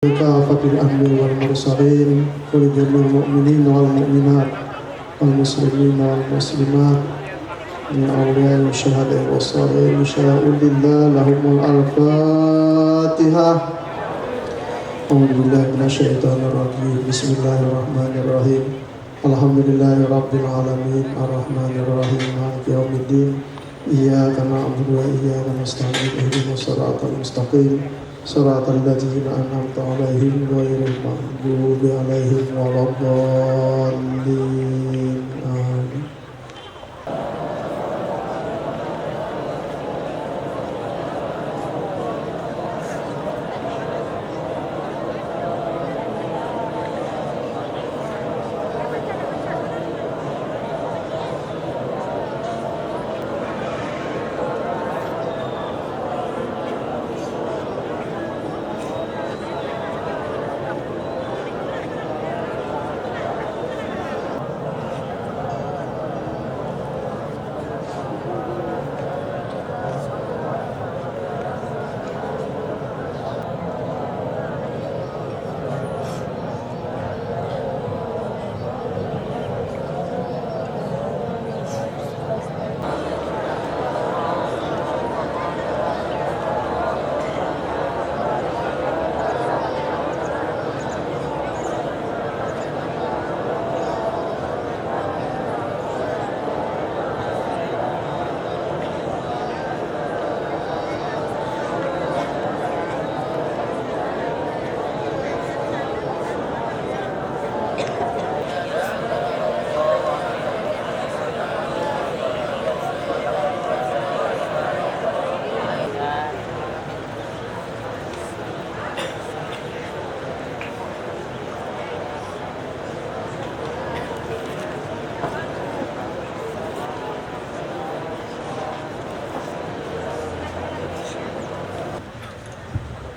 كافة الأنبياء والمرسلين ولجميع المؤمنين والمؤمنات والمسلمين والمسلمات من أولياء والشهداء والصالحين شاء لله لهم الفاتحة. أعوذ بالله من الشيطان الرجيم. بسم الله الرحمن الرحيم. الحمد لله رب العالمين الرحمن الرحيم مالك يوم الدين إياك نعبد وإياك نستعين اهدنا الصراط المستقيم صراط الذين أنعمت عليهم غير المغضوب عليهم ولا الضالين آمين.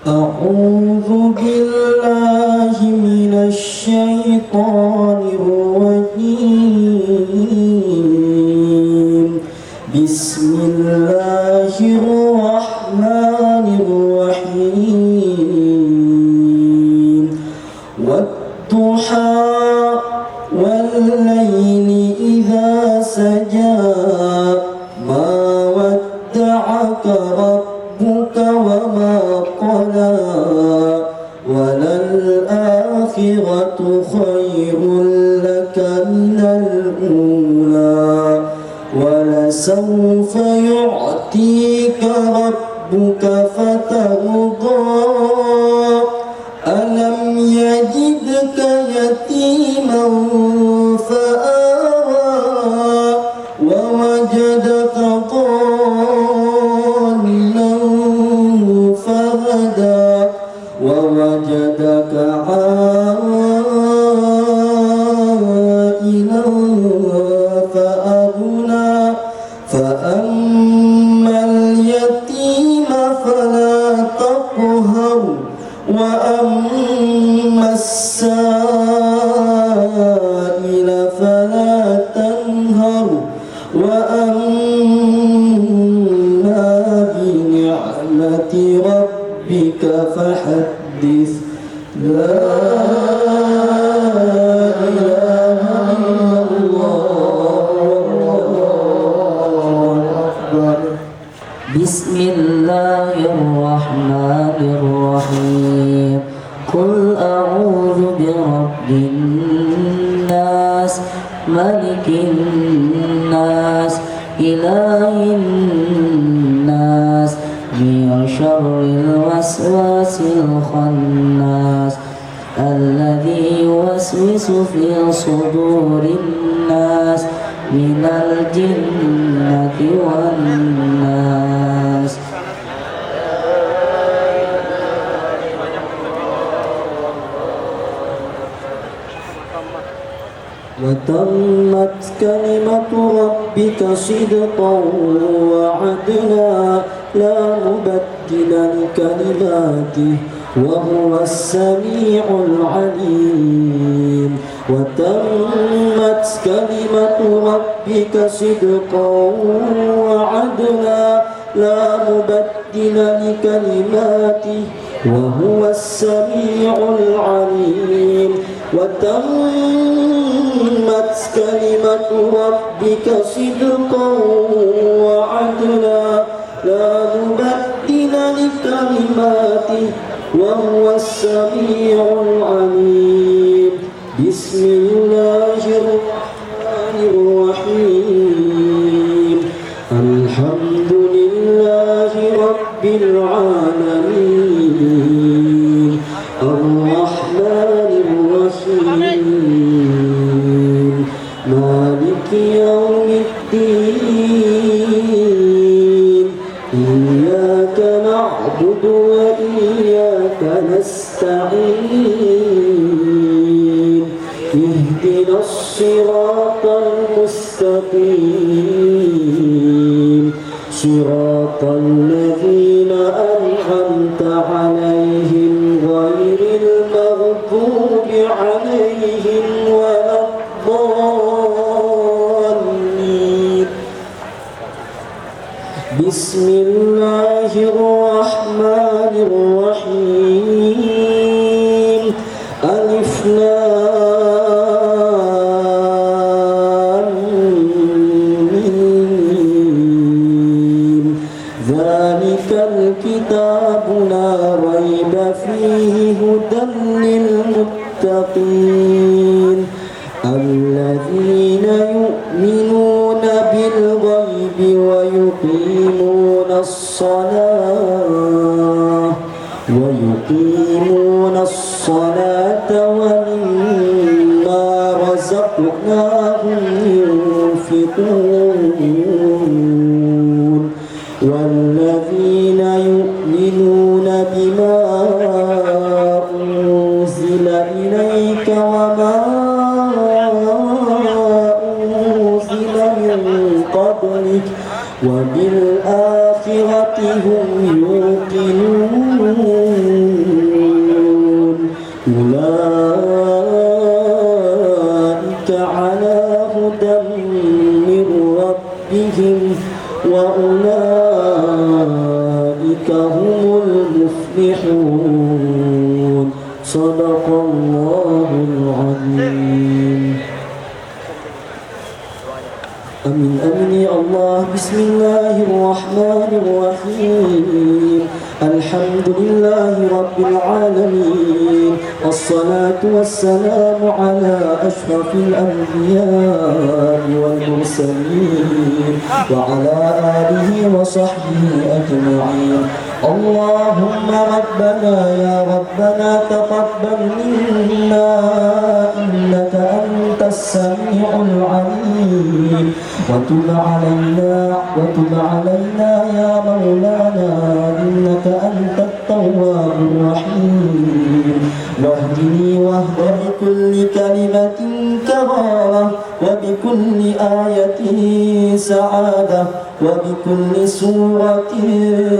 أعوذ بالله من الشيطان الرجيم. بسم الله الرحمن الرحيم. والضحى والليل إذا سجى ما ودعك ربك وما قلى وللآخرة خير لك من الأولى ولسوف يعطيك ربك فترضى ألم يجدك يتيما فآوى ووجدك ضالا فهدى ووجدك عائلا فأغنى فأما اليتيم فلا تقهر وأما السائل فلا تنهر وأما بنعمة ربك فحدث. لا إله إلا الله أكبر. بسم الله الرحمن الرحيم. قل أعوذ برب الناس ملك الناس إله الناس من شر الوسواس الخناس الذي يوسوس في صدور الناس من الجنة والناس. وتمت كلمة ربك صدقا وعدلا لا مبدل لكلماته وهو السميع العليم. وتمت كلمة ربك صدقا وعدلا لا مبدل لكلماته وهو السميع العليم وتمت كلمة ربك صدقا وعدلا لا مبدل لكلماته وهو السميع العليم بسم الله الرحمن الرحيم الحمد لله رب العالمين الرحمن الرحيم مالك يوم الدين إياك نعبد وإياك نستعين اهدنا الصراط المستقيم صراط الذين أنعمت عليهم غير المغضوب عليهم ولا الضالين بسم الله الرحمن الرحيم ألف لام ميم ذلك الكتاب لا ريب فيه هدى للمتقين الذين يؤمنون بالغيب ويقيمون الصلاة ومما رزقناهم ينفقون والذين يؤمنون بما أنزل إليك وما أنزل من قبلك وبالآخرة هم يوقنون أولئك على هدى من ربهم وأولئك هم المفلحون صدق الله العظيم أمين أمين يا الله بسم الله الرحمن الرحيم الحمد لله رب العالمين الصلاة والسلام على أشرف الأنبياء والمرسلين وعلى آله وصحبه أجمعين اللهم ربنا يا ربنا تقبل منا إنك أنت السميع العليم وتب علينا يا مولانا إنك أنت التواب الرحيم واهدني واهد بكل كلمة كرامة وبكل آية سعادة وبكل سورة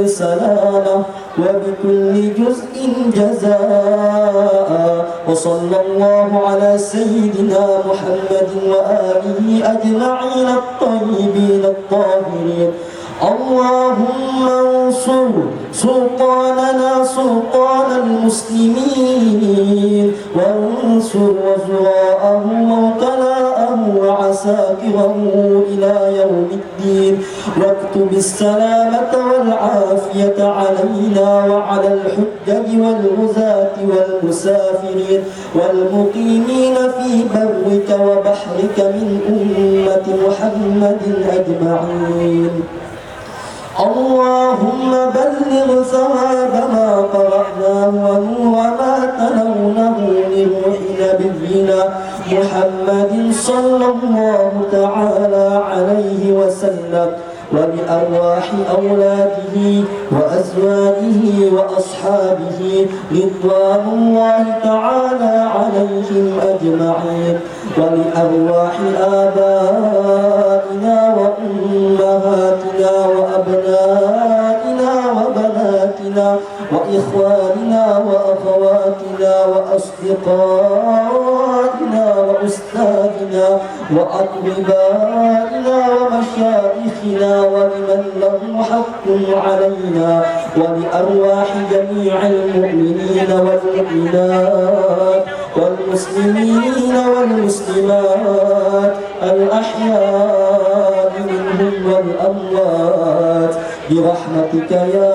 سلامة وبكل جزء جزاء وصلى الله على سيدنا محمد وآله أجمعين الطيبين الطاهرين اللهم انصر سلطاننا سلطان المسلمين وانصر وزراءه ووكلاءه وعساكره إلى يوم الدين واكتب السلامة والعافية علينا وعلى الحجج والغزاة والمسافرين والمقيمين في برك وبحرك من أمة محمد أجمعين اللهم بلغ ثواب ما قرأناه ونور ما تلونه لروح نبينا محمد صلى الله تعالى عليه وسلم ولأرواح أولاده وأزواجه وأصحابه رضوان الله تعالى عليهم أجمعين ولأرواح آبائنا وأمهاتنا وأبنائنا وبناتنا وإخواننا وأخواتنا وأصدقائنا وأستاذنا وأطبائنا ومشايخنا ولمن له حق علينا ولأرواح جميع المؤمنين والمؤمنات والمسلمين والمسلمات الأحياء منهم والأموات برحمتك يا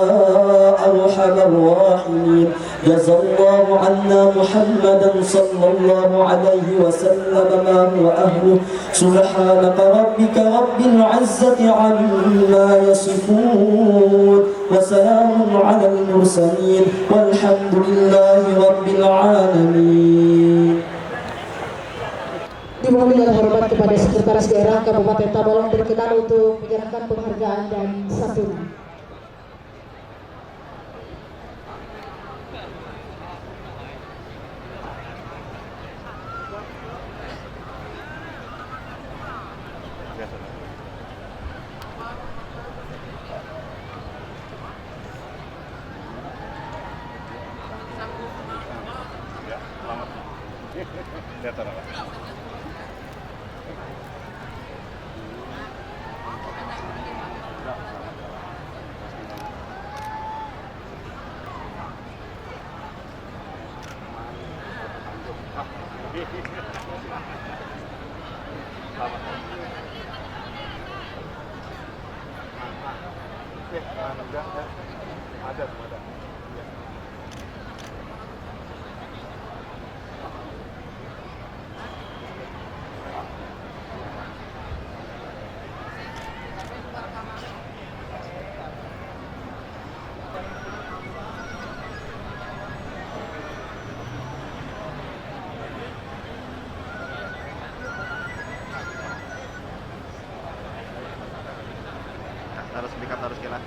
أرحم الراحمين. جزى الله عنا محمدا صلى الله عليه وسلم ما هو أهله. سبحانك ربك رب العزة عما يصفون وسلام على المرسلين والحمد لله رب العالمين. Dimohon dengan hormat kepada Sekretaris Daerah Kabupaten Tabalong berkenan untuk menyerahkan penghargaan dan santunan. Harus backup, harus kena.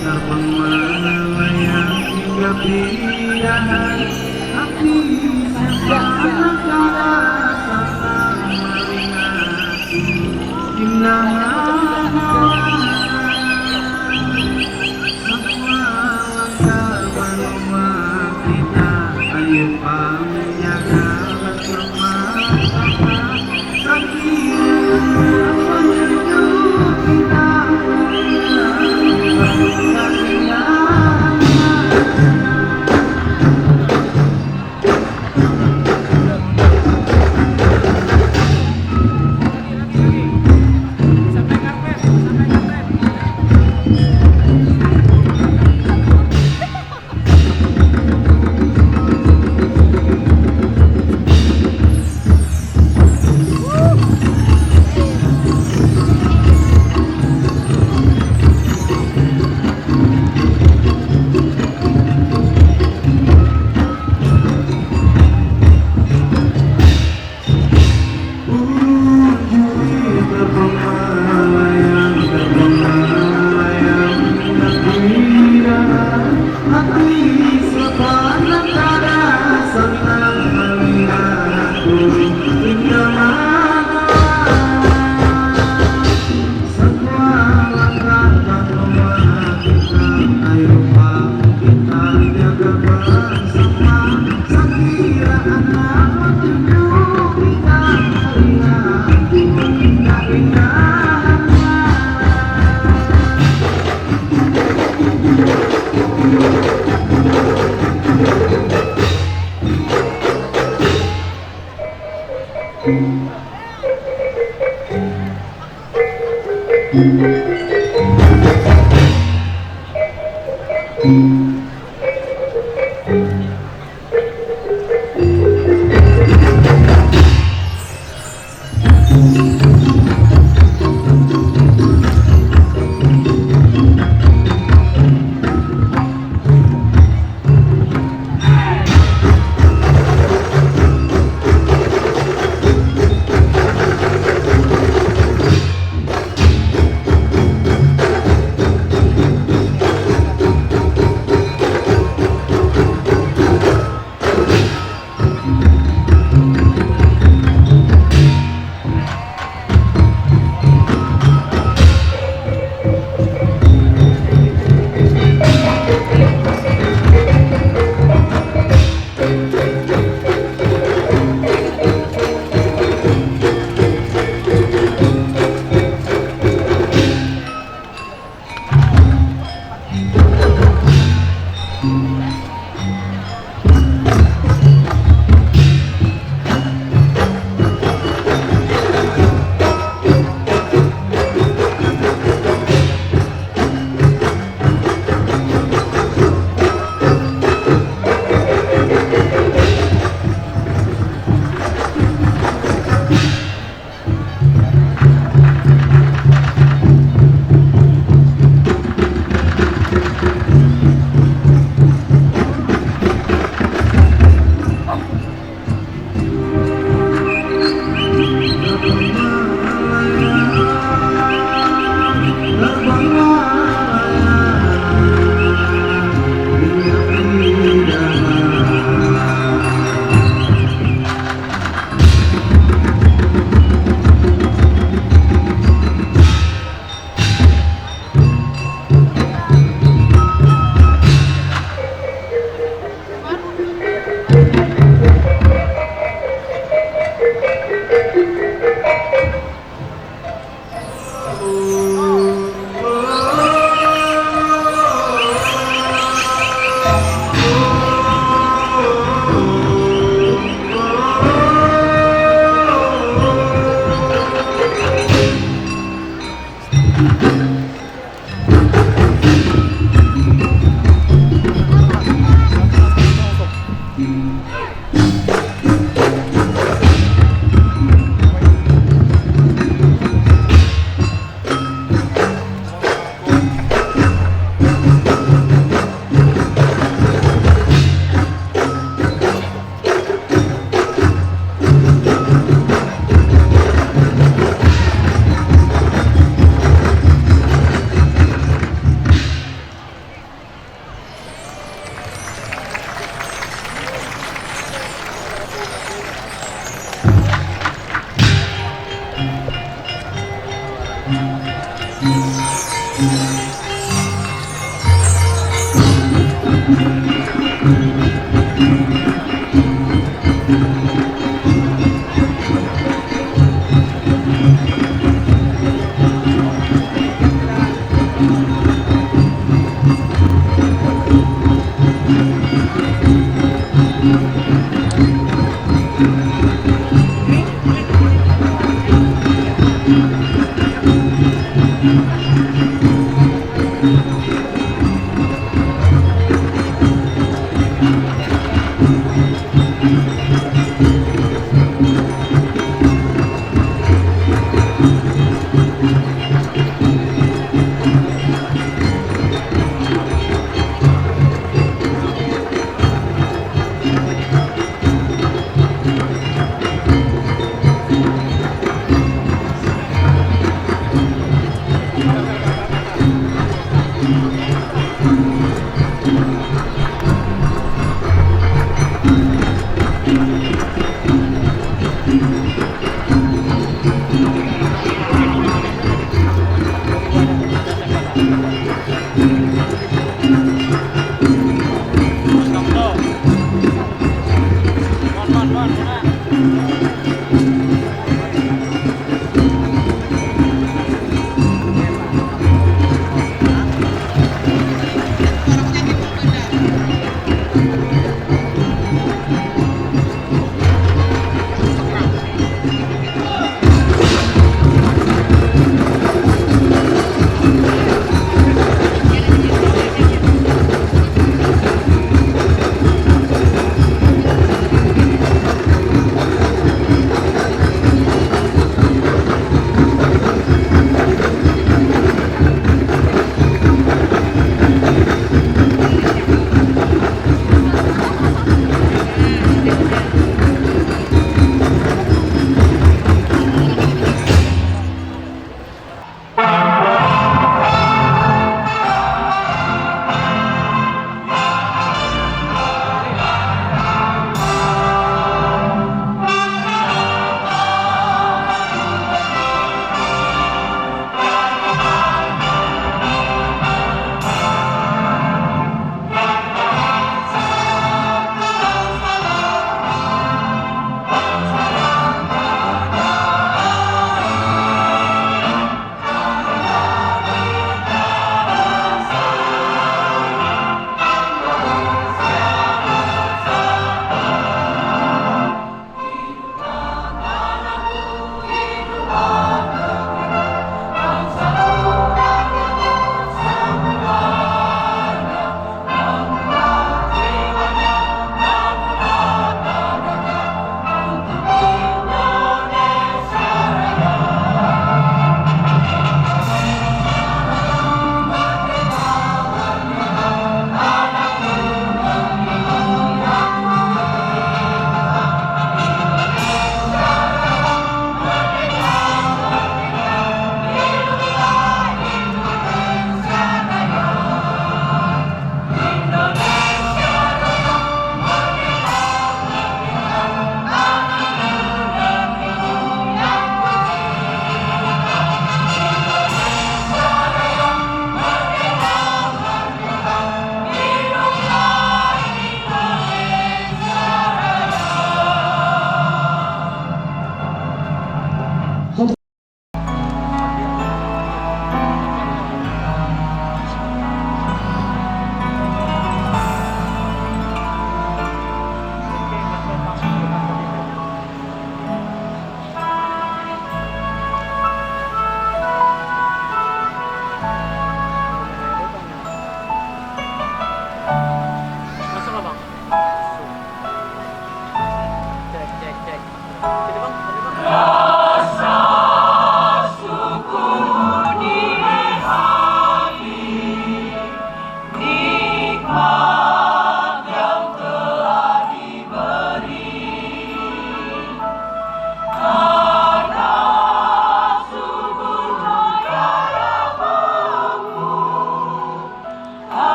terbang melayang hingga pindahan api sepanjang kala meringati indah semua langkah benua kita ayo menjaga bersama-sama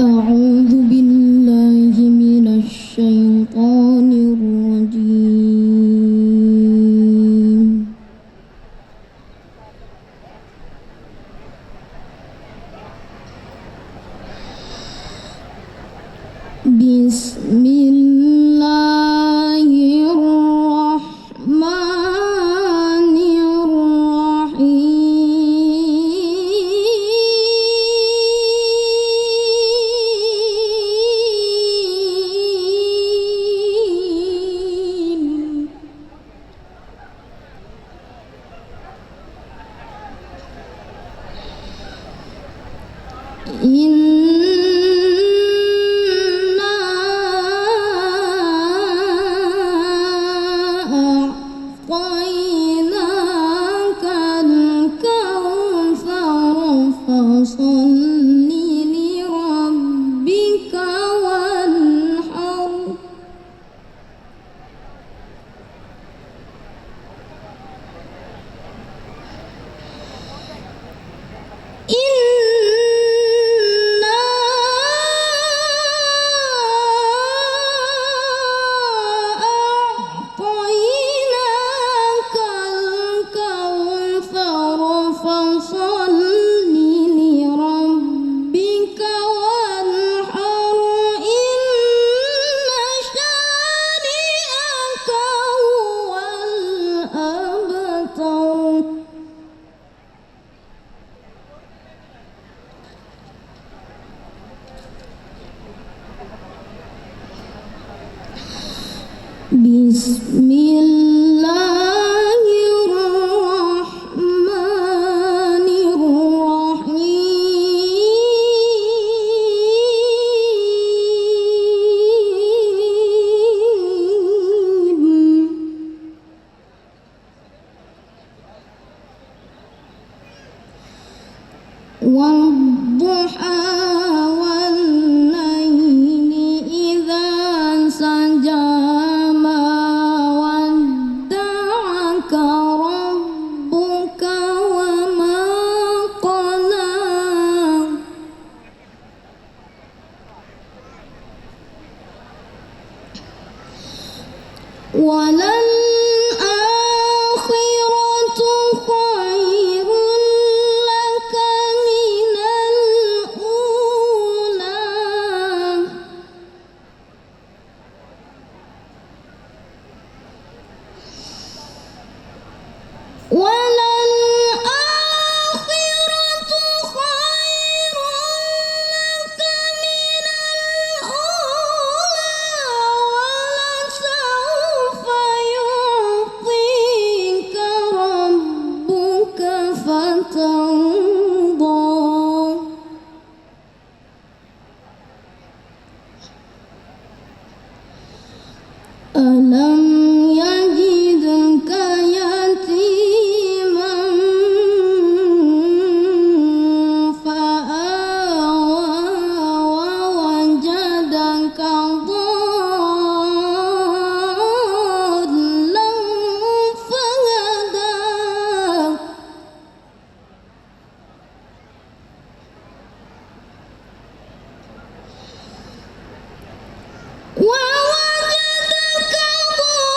أعوذ بالله من الشيطان الرجيم. بسم الله الرحمن الرحيم. أعطيناك الكوثر فصل لربك وانحر. أعطيناك الكوثر فصل لربك وانحر. إن شانئك هو الأبتر. بسم الله الرحمن الرحيم. والضحى والليل إذا سجى ما ودعك ربك وما قلى. وللآخرة خير لك من الأولى. وللآخرة خير لك من الأولى. ولسوف يعطيك ربك فترضى. ألم يجدك يتيما فآوى ووجدك ضالا فهدى. ووجدك ضالا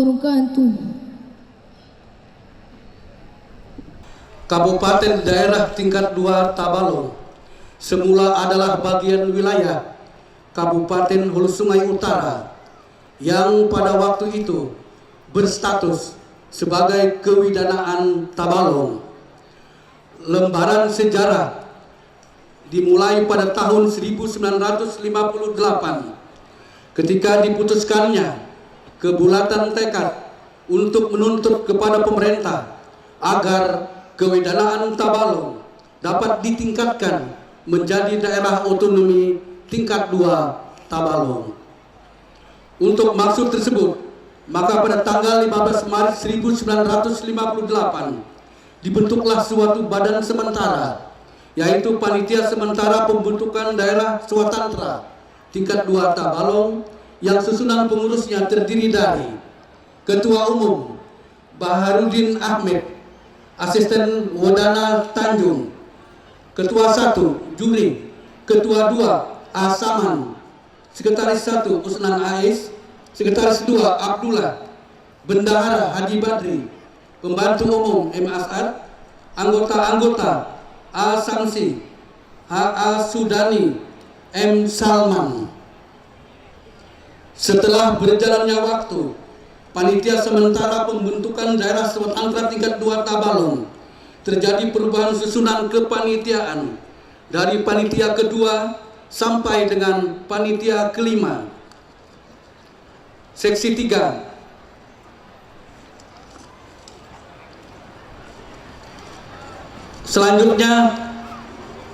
wabarakatuh. Kabupaten daerah tingkat 2 Tabalong semula adalah bagian wilayah Kabupaten Hulu Sungai Utara yang pada waktu itu berstatus sebagai Kewidanaan Tabalong. Lembaran sejarah dimulai pada tahun 1958 ketika diputuskannya kebulatan tekad untuk menuntut kepada pemerintah agar Kewidanaan Tabalong dapat ditingkatkan menjadi daerah otonomi tingkat 2 Tabalong. Untuk maksud tersebut, maka pada tanggal 15 Maret 1958 dibentuklah suatu badan sementara, yaitu Panitia Sementara Pembentukan Daerah Swatantra tingkat 2 Tabalong, yang susunan pengurusnya terdiri dari Ketua Umum Baharudin Ahmed, Asisten Wadana Tanjung, Ketua 1 Juri, Ketua 2 Asaman, Sekretaris 1 Usnan Ais, Sekretaris 2 Abdullah, Bendahara Haji Badri, Pembantu Umum M. As'ad, Anggota-anggota A. Samsi, H.A. Sudani, M. Salman. Setelah berjalannya waktu, Panitia Sementara Pembentukan Daerah Swatantra tingkat 2 Tabalong terjadi perubahan susunan kepanitiaan dari panitia kedua sampai dengan panitia kelima. Seksi 3. Selanjutnya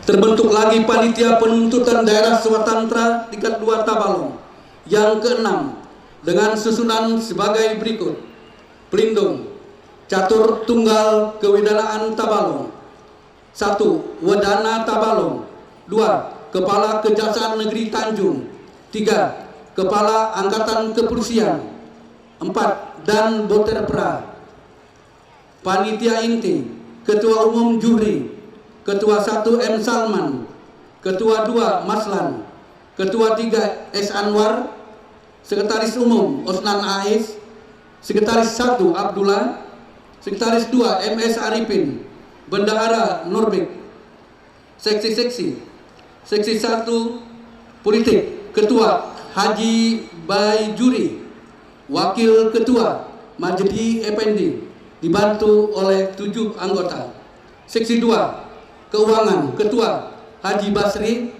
terbentuk lagi Panitia Penuntutan Daerah Swatantra tingkat 2 Tabalong yang keenam dengan susunan sebagai berikut: Pelindung Catur Tunggal Kewidanaan Tabalong. 1. Wadana Tabalong. 2. Kepala Kejaksaan Negeri Tanjung. 3. Kepala Angkatan Kepolisian. 4. Dan Boterpra. Panitia Inti: Ketua Umum Juri, Ketua 1 M. Salman, Ketua 2 Maslan, Ketua 3 S. Anwar, Sekretaris Umum Osnan Ais, Sekretaris 1 Abdullah, Sekretaris 2 MS Arifin, Bendahara Nurbek. Seksi-seksi: Seksi 1 Politik, Ketua Haji Baijuri, Wakil Ketua Majdi Effendi, dibantu oleh 7 anggota. Seksi 2 Keuangan, Ketua Haji Basri,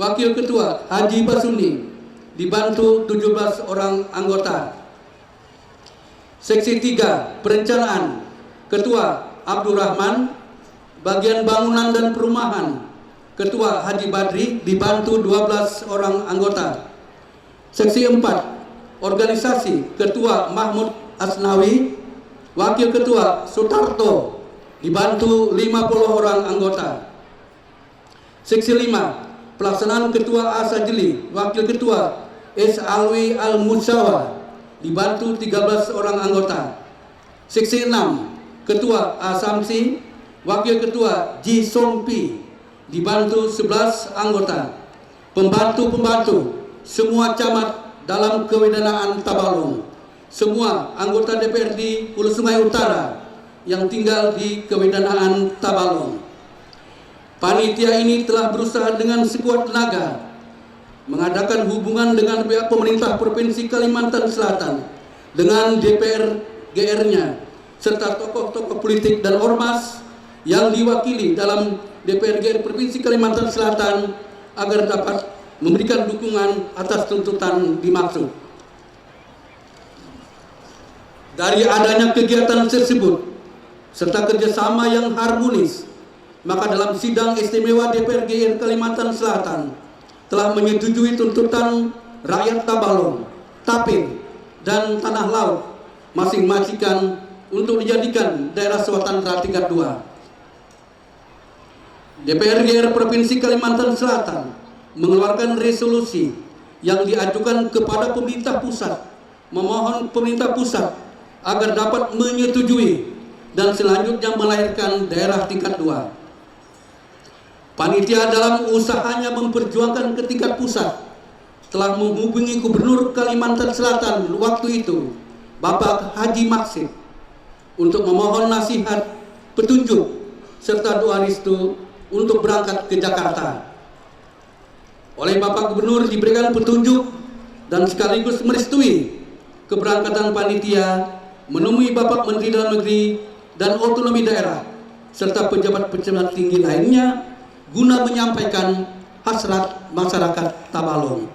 Wakil Ketua Haji Basuni, dibantu 17 orang anggota. Seksi 3 Perencanaan, Ketua Abdurrahman, Bagian Bangunan dan Perumahan, Ketua Haji Badri, dibantu 12 orang anggota. Seksi 4 Organisasi, Ketua Mahmud Asnawi, Wakil Ketua Sutarto, dibantu 50 orang anggota. Seksi 5 Pelaksanaan, Ketua Asajeli, Wakil Ketua S. Alwi Al-Musawa, dibantu 13 orang anggota. Seksi 6 Ketua Asamsi, Wakil Ketua Ji Sompi, dibantu 11 anggota. Pembantu-pembantu semua camat dalam Kewidanaan Tabalong, semua anggota DPRD Hulu Sungai Utara yang tinggal di Kewidanaan Tabalong. Panitia ini telah berusaha dengan sekuat tenaga mengadakan hubungan dengan pihak pemerintah Provinsi Kalimantan Selatan, dengan DPR GR-nya, serta tokoh-tokoh politik dan ormas yang diwakili dalam DPR GR Provinsi Kalimantan Selatan agar dapat memberikan dukungan atas tuntutan dimaksud. Dari adanya kegiatan tersebut serta kerjasama yang harmonis, maka dalam sidang istimewa DPR GR Kalimantan Selatan telah menyetujui tuntutan rakyat Tabalong, Tapin, dan Tanah Laut masing-masing untuk dijadikan daerah Swatantra tingkat 2. DPR GR Provinsi Kalimantan Selatan mengeluarkan resolusi yang diajukan kepada pemerintah pusat, memohon pemerintah pusat agar dapat menyetujui dan selanjutnya melahirkan daerah tingkat 2. Panitia dalam usahanya memperjuangkan ke tingkat pusat telah menghubungi Gubernur Kalimantan Selatan waktu itu Bapak Haji Maksib untuk memohon nasihat, petunjuk, serta doa restu untuk berangkat ke Jakarta. Oleh Bapak Gubernur diberikan petunjuk dan sekaligus merestui keberangkatan panitia menemui Bapak Menteri Dalam Negeri dan Otonomi Daerah serta pejabat-pejabat tinggi lainnya guna menyampaikan hasrat masyarakat Tabalong.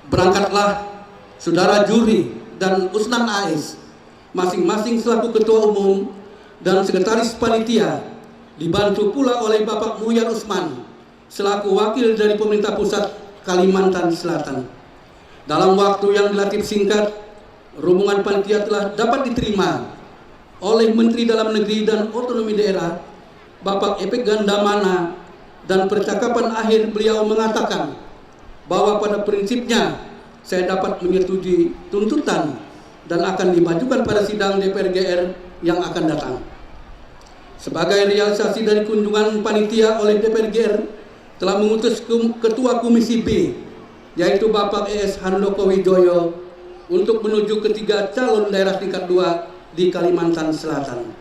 Berangkatlah Saudara Juri dan Usnan AS, masing-masing selaku Ketua Umum dan Sekretaris Panitia, dibantu pula oleh Bapak Muyar Usman selaku Wakil dari Pemerintah Pusat Kalimantan Selatan. Dalam waktu yang relatif singkat, rombongan panitia telah dapat diterima oleh Menteri Dalam Negeri dan Otonomi Daerah, Bapak Epek Gandamana, dan percakapan akhir beliau mengatakan bahwa pada prinsipnya saya dapat menyetujui tuntutan dan akan dimajukan pada sidang DPR GR yang akan datang. Sebagai realisasi dari kunjungan panitia oleh DPR GR telah mengutus Ketua Komisi B, yaitu Bapak ES Handoko Wijoyo, untuk menuju ketiga calon daerah tingkat 2 di Kalimantan Selatan.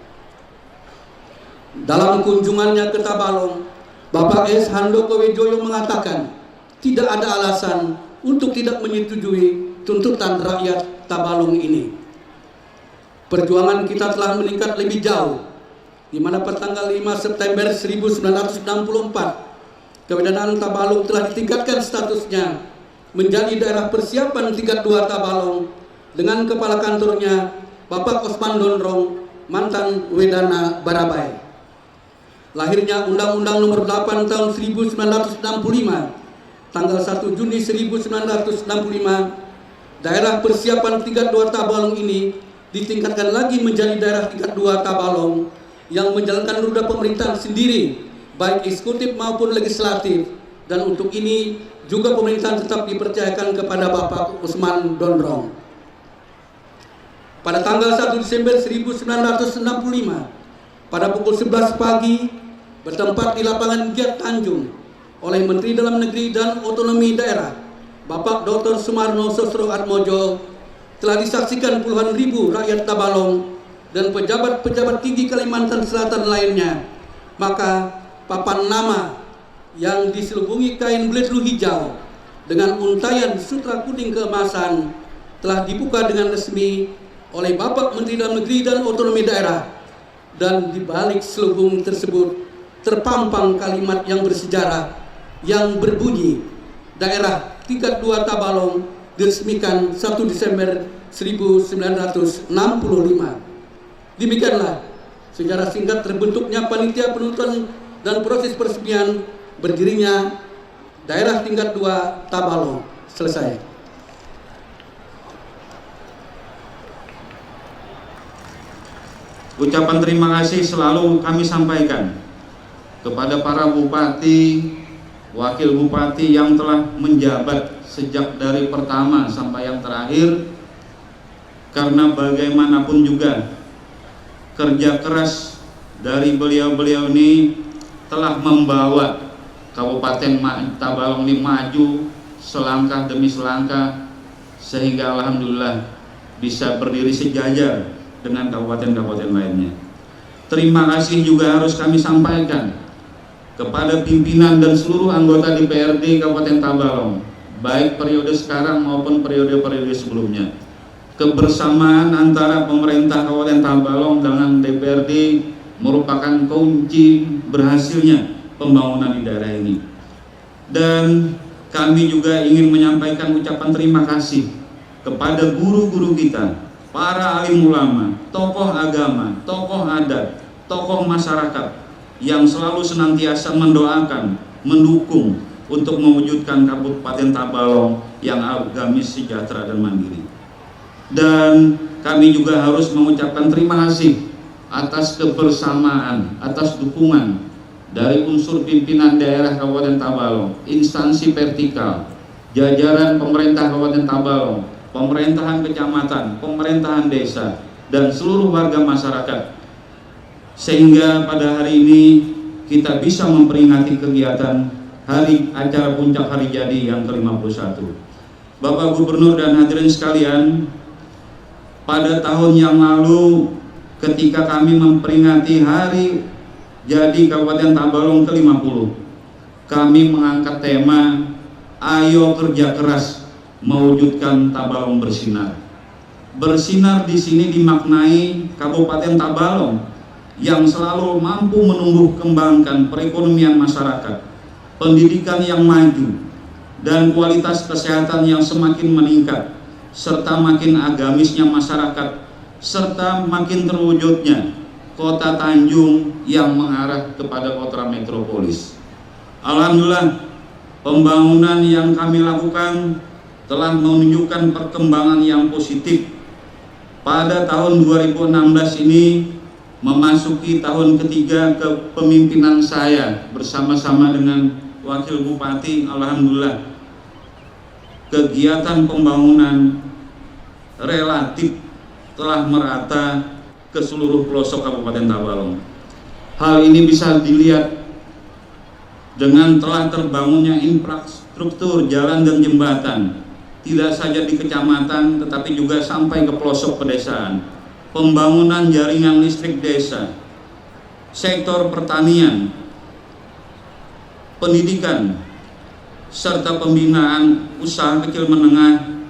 Dalam kunjungannya ke Tabalong, Bapak ES Handoko Wijoyo mengatakan tidak ada alasan untuk tidak menyetujui tuntutan rakyat Tabalong ini. Perjuangan kita telah meningkat lebih jauh, di mana pada tanggal 5 September 1964 Kewenangan Tabalong telah ditingkatkan statusnya menjadi daerah persiapan tingkat 2 Tabalong dengan kepala kantornya Bapak Osman Dondrong, mantan Wedana Barabai. Lahirnya Undang-Undang Nomor 8 Tahun 1965, tanggal 1 Juni 1965, daerah persiapan tingkat 2 Tabalong ini ditingkatkan lagi menjadi daerah tingkat 2 Tabalong yang menjalankan roda pemerintahan sendiri, baik eksekutif maupun legislatif, dan untuk ini juga pemerintahan tetap dipercayakan kepada Bapak Usman Dondrong. Pada tanggal 1 Desember 1965, pada pukul 11 pagi, bertempat di lapangan Giat Tanjung oleh Menteri Dalam Negeri dan Otonomi Daerah, Bapak Dr. Sumarno Sosro Atmojo, telah disaksikan puluhan ribu rakyat Tabalong dan pejabat-pejabat tinggi Kalimantan Selatan lainnya. Maka papan nama yang diselubungi kain beledru hijau dengan untayan sutra kuning keemasan telah dibuka dengan resmi oleh Bapak Menteri Dalam Negeri dan Otonomi Daerah, dan di balik selubung tersebut terpampang kalimat yang bersejarah yang berbunyi daerah tingkat 2 Tabalong diresmikan 1 Desember 1965. Demikianlah secara singkat terbentuknya panitia penuntutan dan proses peresmian berdirinya daerah tingkat 2 Tabalong. Selesai. Ucapan terima kasih selalu kami sampaikan kepada para bupati, wakil bupati yang telah menjabat sejak dari pertama sampai yang terakhir, karena bagaimanapun juga kerja keras dari beliau-beliau ini telah membawa Kabupaten Tabalong ini maju selangkah demi selangkah, sehingga alhamdulillah bisa berdiri sejajar dengan kabupaten-kabupaten lainnya. Terima kasih juga harus kami sampaikan kepada pimpinan dan seluruh anggota DPRD Kabupaten Tabalong, baik periode sekarang maupun periode-periode sebelumnya. Kebersamaan antara pemerintah Kabupaten Tabalong dengan DPRD merupakan kunci berhasilnya pembangunan di daerah ini. Dan kami juga ingin menyampaikan ucapan terima kasih kepada guru-guru kita, para alim ulama, tokoh agama, tokoh adat, tokoh masyarakat yang selalu senantiasa mendoakan, mendukung untuk mewujudkan Kabupaten Tabalong yang agamis, sejahtera, dan mandiri. Dan kami juga harus mengucapkan terima kasih atas kebersamaan, atas dukungan dari unsur pimpinan daerah Kabupaten Tabalong, instansi vertikal, jajaran pemerintah Kabupaten Tabalong, pemerintahan kecamatan, pemerintahan desa, dan seluruh warga masyarakat, sehingga pada hari ini kita bisa memperingati kegiatan hari acara puncak hari jadi yang ke-51. Bapak Gubernur dan hadirin sekalian, pada tahun yang lalu ketika kami memperingati hari jadi Kabupaten Tabalong ke-50, kami mengangkat tema ayo kerja keras mewujudkan Tabalong bersinar. Bersinar di sini dimaknai Kabupaten Tabalong yang selalu mampu menumbuh kembangkan perekonomian masyarakat, pendidikan yang maju, dan kualitas kesehatan yang semakin meningkat, serta makin agamisnya masyarakat, serta makin terwujudnya kota Tanjung yang mengarah kepada kota metropolis. Alhamdulillah, pembangunan yang kami lakukan telah menunjukkan perkembangan yang positif. Pada tahun 2016 ini memasuki tahun ketiga kepemimpinan saya bersama-sama dengan Wakil Bupati. Alhamdulillah, kegiatan pembangunan relatif telah merata ke seluruh pelosok Kabupaten Tabalong. Hal ini bisa dilihat dengan telah terbangunnya infrastruktur jalan dan jembatan, tidak saja di kecamatan tetapi juga sampai ke pelosok pedesaan, pembangunan jaringan listrik desa, sektor pertanian, pendidikan, serta pembinaan usaha kecil menengah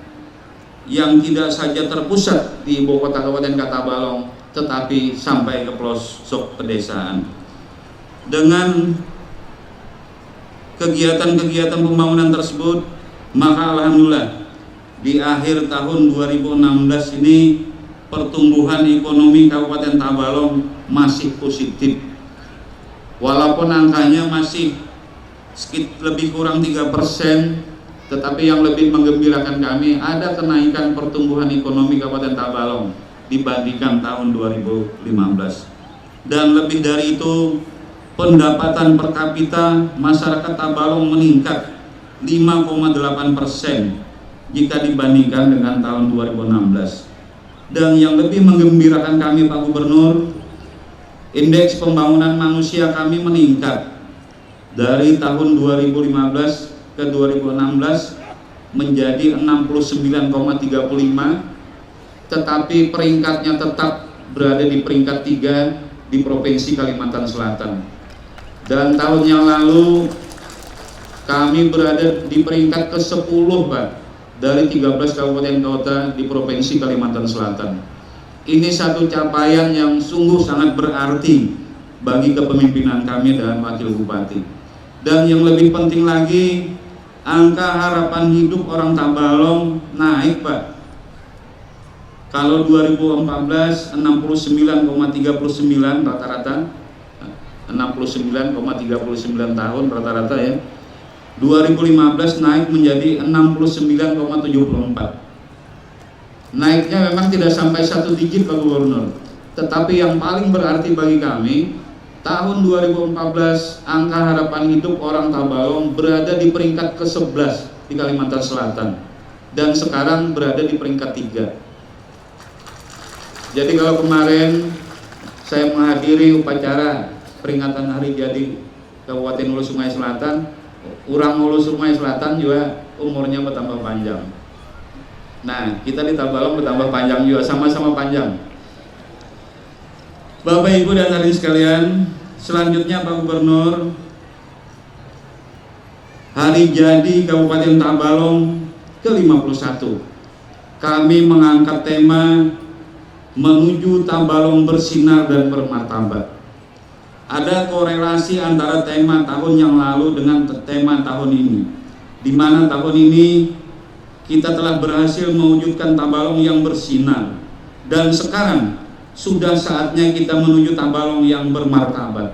yang tidak saja terpusat di ibu kota Kabupaten Tabalong tetapi sampai ke pelosok pedesaan. Dengan kegiatan-kegiatan pembangunan tersebut, maka alhamdulillah di akhir tahun 2016 ini pertumbuhan ekonomi Kabupaten Tabalong masih positif. Walaupun angkanya masih lebih kurang 3%, tetapi yang lebih menggembirakan kami ada kenaikan pertumbuhan ekonomi Kabupaten Tabalong dibandingkan tahun 2015. Dan lebih dari itu, pendapatan per kapita masyarakat Tabalong meningkat 5,8% jika dibandingkan dengan tahun 2016. Dan yang lebih menggembirakan kami Pak Gubernur, indeks pembangunan manusia kami meningkat dari tahun 2015 ke 2016 menjadi 69,35, tetapi peringkatnya tetap berada di peringkat 3 di Provinsi Kalimantan Selatan. Dan tahun yang lalu kami berada di peringkat ke-10 Pak, dari 13 kabupaten kota di Provinsi Kalimantan Selatan. Ini satu capaian yang sungguh sangat berarti bagi kepemimpinan kami dan Wakil Bupati. Dan yang lebih penting lagi, angka harapan hidup orang Tabalong naik Pak. Kalau 2014 69,39 rata-rata, 69,39 tahun rata-rata ya. 2015 naik menjadi 69,74. Naiknya memang tidak sampai 1 digit Pak Gubernur, tetapi yang paling berarti bagi kami, tahun 2014 angka harapan hidup orang Tabalong berada di peringkat ke-11 di Kalimantan Selatan, dan sekarang berada di peringkat 3. Jadi kalau kemarin saya menghadiri upacara peringatan hari jadi Kabupaten Hulu Sungai Selatan, orang Hulu Sungai Selatan juga umurnya bertambah panjang. Nah, kita di Tabalong bertambah panjang juga, sama-sama panjang. Bapak Ibu dan hadirin sekalian, selanjutnya Pak Gubernur, hari jadi Kabupaten Tabalong ke-51, kami mengangkat tema menuju Tabalong bersinar dan bermartabat. Ada korelasi antara tema tahun yang lalu dengan tema tahun ini, di mana tahun ini kita telah berhasil mewujudkan Tabalong yang bersinar, dan sekarang sudah saatnya kita menuju Tabalong yang bermartabat.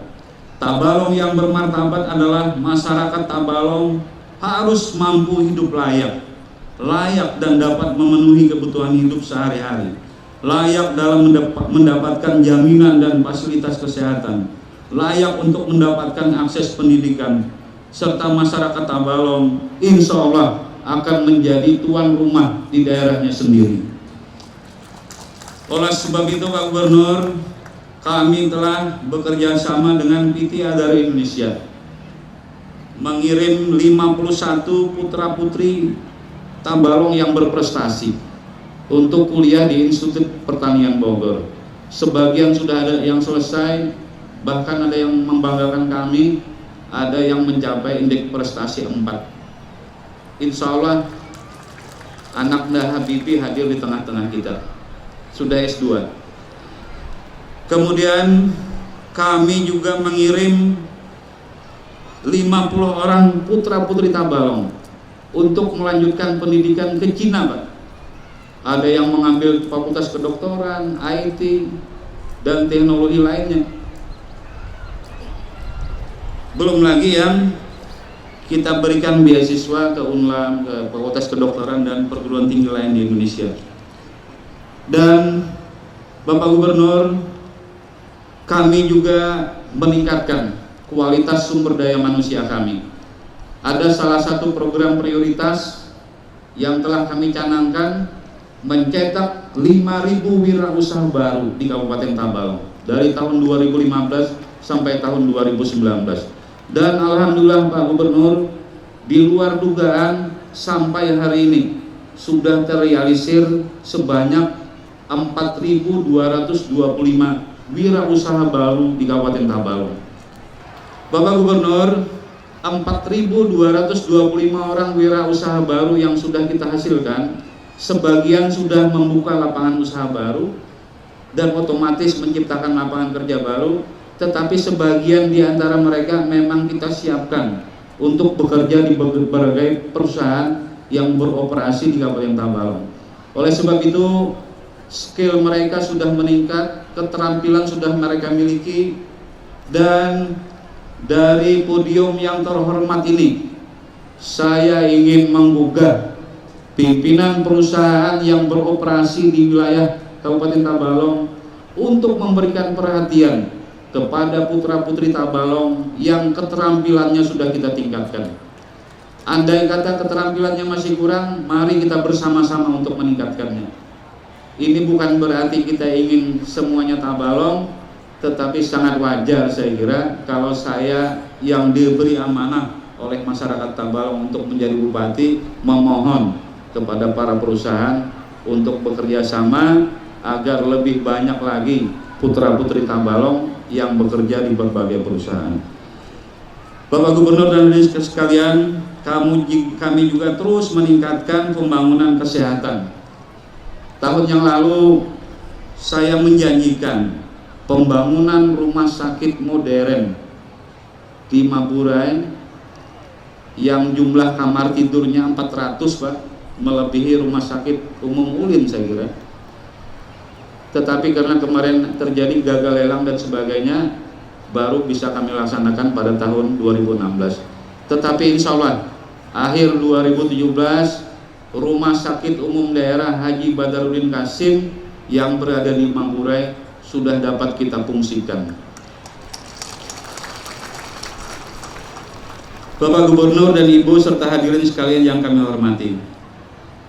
Tabalong yang bermartabat adalah masyarakat Tabalong harus mampu hidup layak dan dapat memenuhi kebutuhan hidup sehari-hari, layak dalam mendapatkan jaminan dan fasilitas kesehatan, layak untuk mendapatkan akses pendidikan, serta masyarakat Tabalong insya Allah akan menjadi tuan rumah di daerahnya sendiri. Oleh sebab itu Pak Gubernur, kami telah bekerja sama dengan PT Adara Indonesia mengirim 51 putra-putri Tabalong yang berprestasi untuk kuliah di Institut Pertanian Bogor. Sebagian sudah ada yang selesai, bahkan ada yang membanggakan kami, ada yang mencapai indeks prestasi 4. Insya Allah anak Mbah Habibie hadir di tengah-tengah kita, sudah S2. Kemudian kami juga mengirim 50 orang putra-putri Tabalong untuk melanjutkan pendidikan ke Cina, Pak. Ada yang mengambil fakultas kedokteran, IT, dan teknologi lainnya. Belum lagi yang kita berikan beasiswa ke UNLAM, ke fakultas kedokteran dan perguruan tinggi lain di Indonesia. Dan Bapak Gubernur, kami juga meningkatkan kualitas sumber daya manusia kami. Ada salah satu program prioritas yang telah kami canangkan, mencetak 5.000 wirausaha baru di Kabupaten Tabalong dari tahun 2015 sampai tahun 2019. Dan alhamdulillah Pak Gubernur, di luar dugaan sampai hari ini sudah terrealisir sebanyak 4.225 wirausaha baru di Kabupaten Tabalong. Bapak Gubernur, 4.225 orang wirausaha baru yang sudah kita hasilkan, sebagian sudah membuka lapangan usaha baru dan otomatis menciptakan lapangan kerja baru, tetapi sebagian di antara mereka memang kita siapkan untuk bekerja di berbagai perusahaan yang beroperasi di Kabupaten Tabalong. Oleh sebab itu, skill mereka sudah meningkat, keterampilan sudah mereka miliki, dan dari podium yang terhormat ini saya ingin menggugah pimpinan perusahaan yang beroperasi di wilayah Kabupaten Tabalong untuk memberikan perhatian kepada putra-putri Tabalong yang keterampilannya sudah kita tingkatkan. Andai kata keterampilannya masih kurang, mari kita bersama-sama untuk meningkatkannya. Ini bukan berarti kita ingin semuanya Tabalong, tetapi sangat wajar saya kira kalau saya yang diberi amanah oleh masyarakat Tabalong untuk menjadi bupati memohon kepada para perusahaan untuk bekerja sama agar lebih banyak lagi putra-putri Tabalong yang bekerja di berbagai perusahaan. Bapak Gubernur dan hadirin sekalian, kami juga terus meningkatkan pembangunan kesehatan. Tahun yang lalu saya menjanjikan pembangunan rumah sakit modern di Maburay yang jumlah kamar tidurnya 400, Pak, melebihi rumah sakit umum Ulin saya kira. Tetapi karena kemarin terjadi gagal lelang dan sebagainya, baru bisa kami laksanakan pada tahun 2016. Tetapi insya Allah akhir 2017 rumah sakit umum daerah Haji Badarudin Kasim yang berada di Maburay sudah dapat kita fungsikan. Bapak Gubernur dan Ibu serta hadirin sekalian yang kami hormati,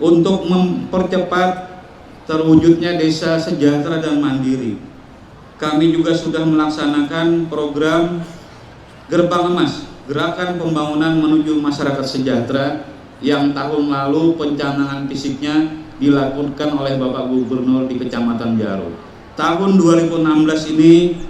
untuk mempercepat terwujudnya desa sejahtera dan mandiri, kami juga sudah melaksanakan program Gerbang Emas, Gerakan Pembangunan Menuju Masyarakat Sejahtera, yang tahun lalu pencanangan fisiknya dilakukan oleh Bapak Gubernur di Kecamatan Jaro. Tahun 2016 ini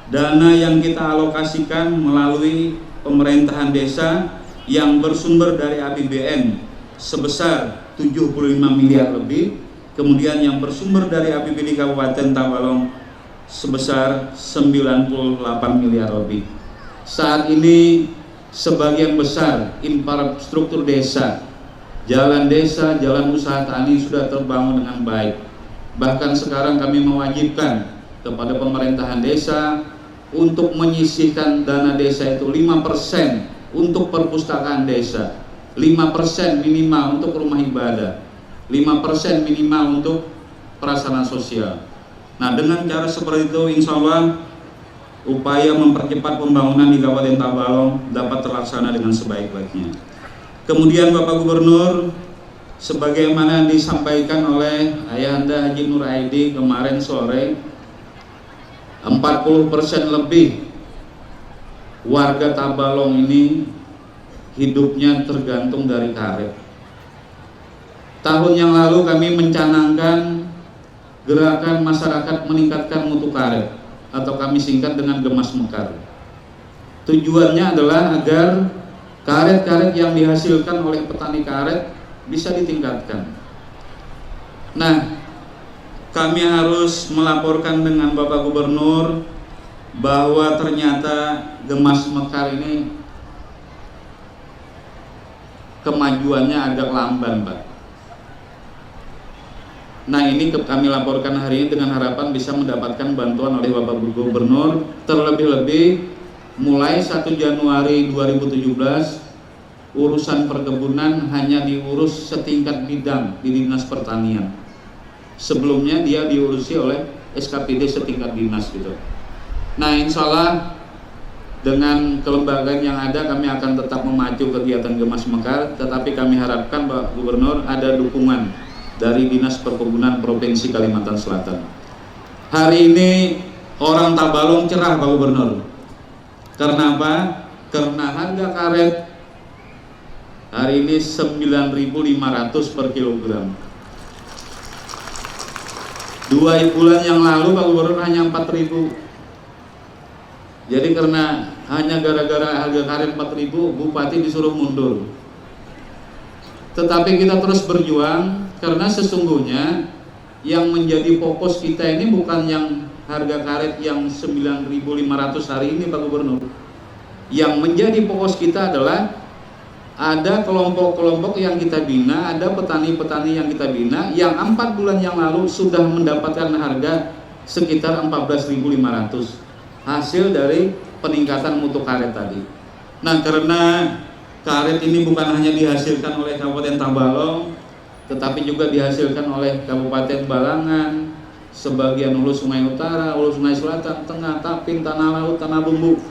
dana yang kita alokasikan melalui pemerintahan desa yang bersumber dari APBN sebesar 75 miliar lebih, kemudian yang bersumber dari APBD Kabupaten Tabalong sebesar 98 miliar lebih. Saat ini sebagian besar infrastruktur desa, jalan desa, jalan usaha tani sudah terbangun dengan baik. Bahkan sekarang kami mewajibkan kepada pemerintahan desa untuk menyisihkan dana desa itu 5% untuk perpustakaan desa, 5% minimal untuk rumah ibadah, 5% minimal untuk prasarana sosial. Nah, dengan cara seperti itu insya Allah upaya mempercepat pembangunan di Kabupaten Tabalong dapat terlaksana dengan sebaik-baiknya. Kemudian Bapak Gubernur, sebagaimana disampaikan oleh Ayahanda Haji Nur Aidi kemarin sore, 40% lebih warga Tabalong ini hidupnya tergantung dari karet. tahun yang lalu kami mencanangkan gerakan masyarakat meningkatkan mutu karet atau kami singkat dengan Gemas Mekar. Tujuannya adalah agar karet-karet yang dihasilkan oleh petani karet bisa ditingkatkan. Nah, kami harus melaporkan dengan Bapak Gubernur bahwa ternyata Gemas Mekar ini kemajuannya agak lamban, Pak. Nah, ini kami laporkan hari ini dengan harapan bisa mendapatkan bantuan oleh Bapak Gubernur, terlebih-lebih mulai 1 Januari 2017 urusan perkebunan hanya diurus setingkat bidang di Dinas Pertanian. Sebelumnya dia diurusi oleh SKPD setingkat dinas gitu. Nah, insya Allah dengan kelembagaan yang ada kami akan tetap memacu kegiatan Gemas Mekar, tetapi kami harapkan Pak Gubernur ada dukungan dari Dinas Perkebunan Provinsi Kalimantan Selatan. Hari ini orang Tabalong cerah, Pak Gubernur. Karena apa? Karena harga karet hari ini 9.500 per kilogram. 2 bulan yang lalu Pak Gubernur hanya 4.000. Jadi karena hanya gara-gara harga karet 4.000, Bupati disuruh mundur. Tetapi kita terus berjuang karena sesungguhnya yang menjadi fokus kita ini bukan yang harga karet yang 9.500 hari ini, Pak Gubernur. Yang menjadi fokus kita adalah ada kelompok-kelompok yang kita bina, ada petani-petani yang kita bina yang 4 bulan yang lalu sudah mendapatkan harga sekitar 14.500 hasil dari peningkatan mutu karet tadi. Nah, karena karet ini bukan hanya dihasilkan oleh Kabupaten Tabalong, tetapi juga dihasilkan oleh Kabupaten Balangan, sebagian hulu Sungai Utara, hulu Sungai Selatan, Tengah, Tapin, Tanah Laut, Tanah Bumbu.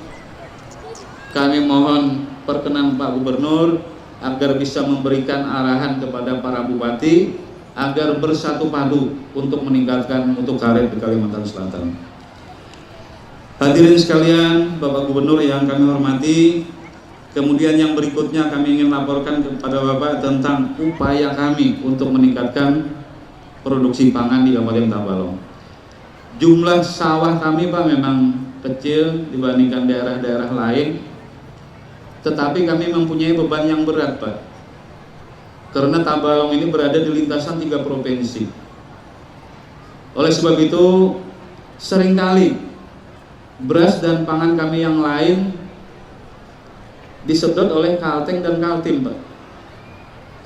Kami mohon perkenan Pak Gubernur agar bisa memberikan arahan kepada para bupati agar bersatu padu untuk meningkatkan mutu karet di Kalimantan Selatan. Hadirin sekalian, Bapak Gubernur yang kami hormati, kemudian yang berikutnya kami ingin laporkan kepada Bapak tentang upaya kami untuk meningkatkan produksi pangan di Kabupaten Tabalong. Jumlah sawah kami, Pak, memang kecil dibandingkan daerah-daerah lain, tetapi kami mempunyai beban yang berat, Pak, karena Tabalong ini berada di lintasan 3 provinsi. Oleh sebab itu seringkali beras dan pangan kami yang lain disedot oleh Kalteng dan Kaltim, Pak.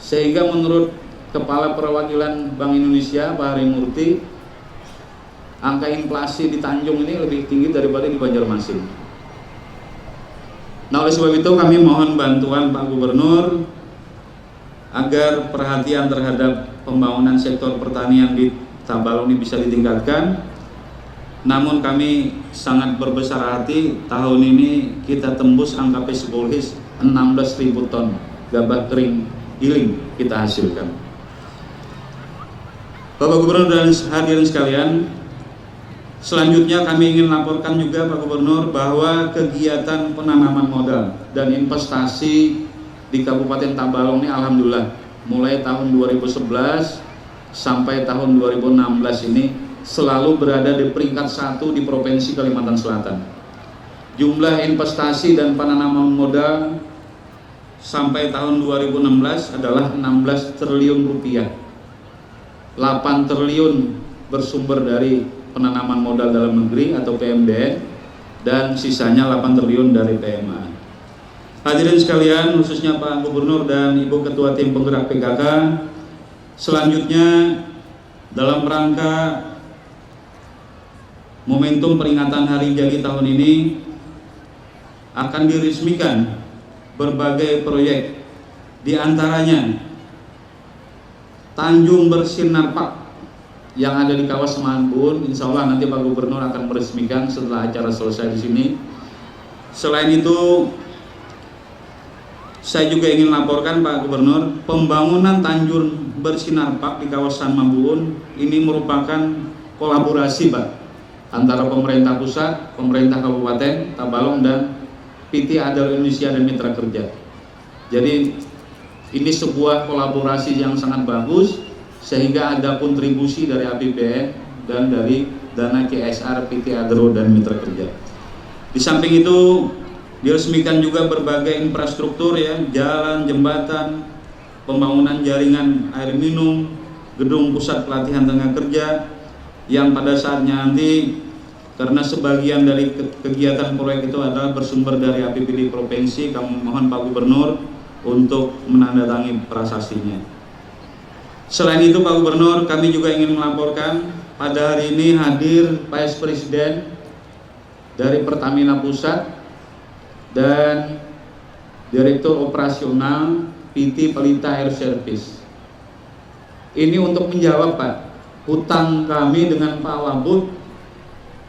Sehingga menurut Kepala Perwakilan Bank Indonesia, Pak Harimurti, angka inflasi di Tanjung ini lebih tinggi daripada di Banjarmasin. Nah, oleh sebab itu kami mohon bantuan Pak Gubernur agar perhatian terhadap pembangunan sektor pertanian di Tabalong ini bisa ditingkatkan. Namun kami sangat berbesar hati tahun ini kita tembus angka pesikologis 16.000 ton gabah kering giling kita hasilkan. Bapak Gubernur dan hadirin sekalian, selanjutnya kami ingin laporkan juga Pak Gubernur bahwa kegiatan penanaman modal dan investasi di Kabupaten Tabalong ini alhamdulillah mulai tahun 2011 sampai tahun 2016 ini selalu berada di peringkat 1 di Provinsi Kalimantan Selatan. Jumlah investasi dan penanaman modal sampai tahun 2016 adalah 16 triliun rupiah. 8 triliun bersumber dari penanaman modal dalam negeri atau PMDN dan sisanya 8 triliun dari PMA. Hadirin sekalian, khususnya Pak Gubernur dan Ibu Ketua Tim Penggerak PKK, selanjutnya dalam rangka momentum peringatan Hari Jadi tahun ini akan diresmikan berbagai proyek, diantaranya Tanjung Bersinar Park yang ada di kawasan Manbun. Insya Allah nanti Pak Gubernur akan meresmikan setelah acara selesai di sini. Selain itu, saya juga ingin laporkan Pak Gubernur, pembangunan Tanjung Bersinar Park di kawasan Manbun ini merupakan kolaborasi, Pak, antara pemerintah pusat, pemerintah Kabupaten Tabalong dan PT Adal Indonesia dan Mitra Kerja. Jadi Ini sebuah kolaborasi yang sangat bagus, sehingga ada kontribusi dari APBN dan dari dana CSR PT Agro dan Mitra Kerja. Di samping itu diresmikan juga berbagai infrastruktur ya, jalan, jembatan, pembangunan jaringan air minum, gedung pusat pelatihan tenaga kerja, yang pada saatnya nanti karena sebagian dari kegiatan proyek itu adalah bersumber dari APBD provinsi, kami mohon Pak Gubernur untuk menandatangani prasastinya. Selain itu Pak Gubernur, kami juga ingin melaporkan pada hari ini hadir Vice Presiden dari Pertamina Pusat dan Direktur Operasional PT Pelita Air Service. Ini untuk menjawab Pak, hutang kami dengan Pak Wabud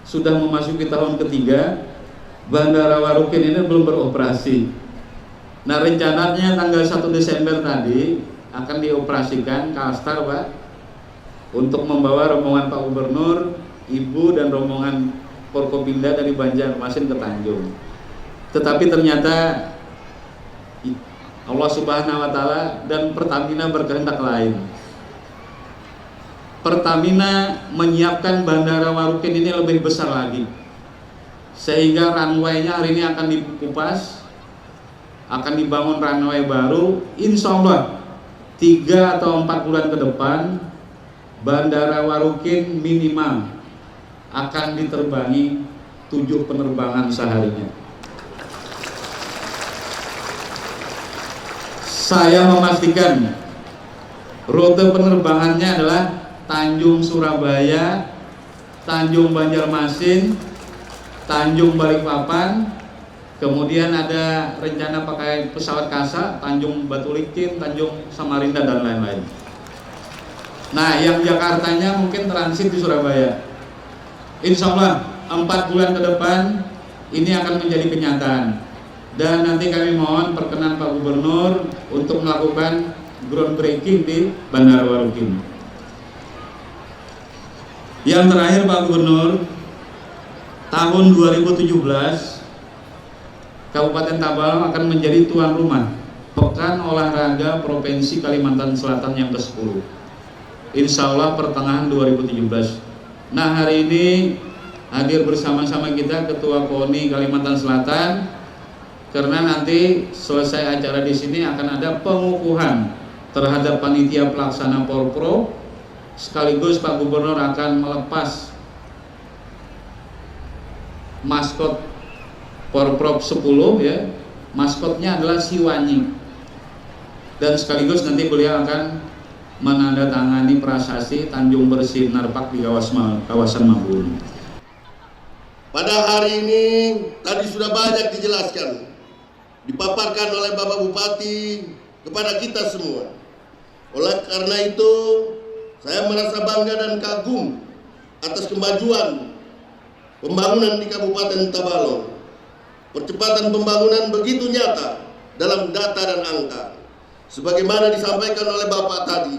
sudah memasuki tahun ketiga, Bandara Warukin ini belum beroperasi. Nah rencananya tanggal 1 Desember tadi akan dioperasikan Kalstar Pak, untuk membawa rombongan Pak Gubernur, Ibu dan rombongan Forkopimda dari Banjarmasin ke Tanjung. Tetapi ternyata Allah Subhanahu wa Ta'ala dan Pertamina berkehendak lain. Pertamina menyiapkan Bandara Warukin ini lebih besar lagi, sehingga runway-nya hari ini akan dikupas, akan dibangun runway baru. Insya Allah 3 atau 4 bulan ke depan Bandara Warukin minimal akan diterbangi 7 penerbangan seharinya. Saya memastikan rute penerbangannya adalah Tanjung Surabaya, Tanjung Banjarmasin, Tanjung Balikpapan, kemudian ada rencana pakai pesawat kasa Tanjung Batu Licin, Tanjung Samarinda dan lain-lain. Nah yang Jakartanya mungkin transit di Surabaya. Insya Allah 4 bulan ke depan ini akan menjadi kenyataan. Dan nanti kami mohon perkenan Pak Gubernur untuk melakukan groundbreaking di Bandara Warukin. Yang terakhir Pak Gubernur, tahun 2017 Kabupaten Tabalong akan menjadi tuan rumah Pekan Olahraga Provinsi Kalimantan Selatan yang ke-10. Insya Allah pertengahan 2017. Nah hari ini hadir bersama-sama kita Ketua KONI Kalimantan Selatan, karena nanti selesai acara di sini akan ada pengukuhan terhadap panitia pelaksana Porpro, sekaligus Pak Gubernur akan melepas maskot Porprov 10 ya. Maskotnya adalah Siwanyi. Dan sekaligus nanti beliau akan menandatangani prasasti Tanjung Bersih Narpak di kawasan Mabun. Pada hari ini tadi sudah banyak dijelaskan, dipaparkan oleh Bapak Bupati kepada kita semua. Oleh karena itu saya merasa bangga dan kagum atas kemajuan pembangunan di Kabupaten Tabalong. Percepatan pembangunan begitu nyata dalam data dan angka. Sebagaimana disampaikan oleh Bapak tadi,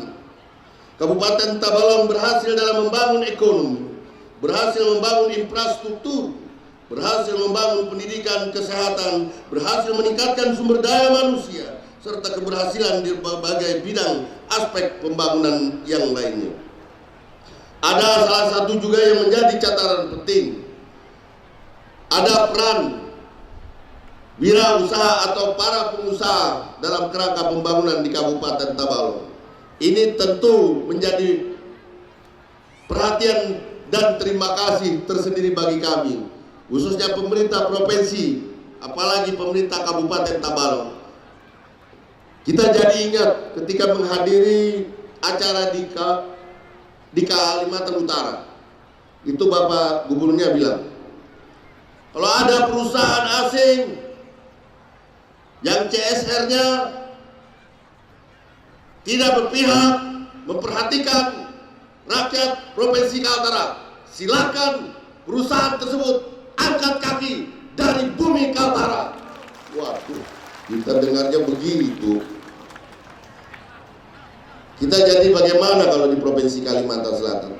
Kabupaten Tabalong berhasil dalam membangun ekonomi, berhasil membangun infrastruktur, berhasil membangun pendidikan, kesehatan, berhasil meningkatkan sumber daya manusia, serta keberhasilan di berbagai bidang aspek pembangunan yang lainnya. Ada salah satu juga yang menjadi catatan penting. Ada peran wirausaha atau para pengusaha dalam kerangka pembangunan di Kabupaten Tabalong. Ini tentu menjadi perhatian dan terima kasih tersendiri bagi kami, khususnya pemerintah provinsi, apalagi pemerintah Kabupaten Tabalong. Kita jadi ingat ketika menghadiri acara di Kalimantan Utara, itu Bapak Gubernurnya bilang, kalau ada perusahaan asing yang CSR-nya tidak berpihak, memperhatikan rakyat Provinsi Kaltara, silakan perusahaan tersebut angkat kaki dari bumi Kaltara. Waduh, kita dengarnya begitu. Kita jadi bagaimana kalau di Provinsi Kalimantan Selatan?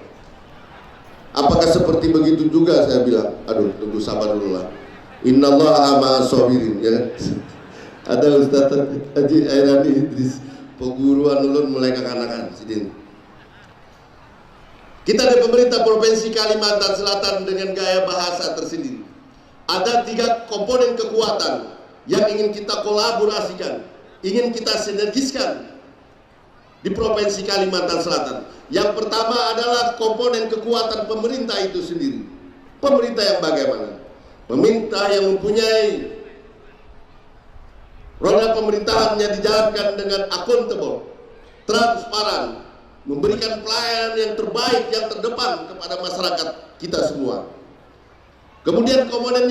Apakah seperti begitu juga? Saya bilang, aduh, tunggu sabar dulu lah. Innallaha ma'as sabirin, ya. Ada Ustaz Haji Airani Idris peguruan ulun mulai kekanakan sidin. Kita di pemerintah Provinsi Kalimantan Selatan dengan gaya bahasa tersendiri. Ada 3 komponen kekuatan yang ingin kita kolaborasikan, ingin kita sinergiskan di Provinsi Kalimantan Selatan. Yang pertama adalah komponen kekuatan pemerintah itu sendiri. Pemerintah yang bagaimana? Pemerintah yang mempunyai roda pemerintahannya dijalankan dengan akuntabel, transparan, memberikan pelayanan yang terbaik, yang terdepan kepada masyarakat kita semua. Kemudian komponen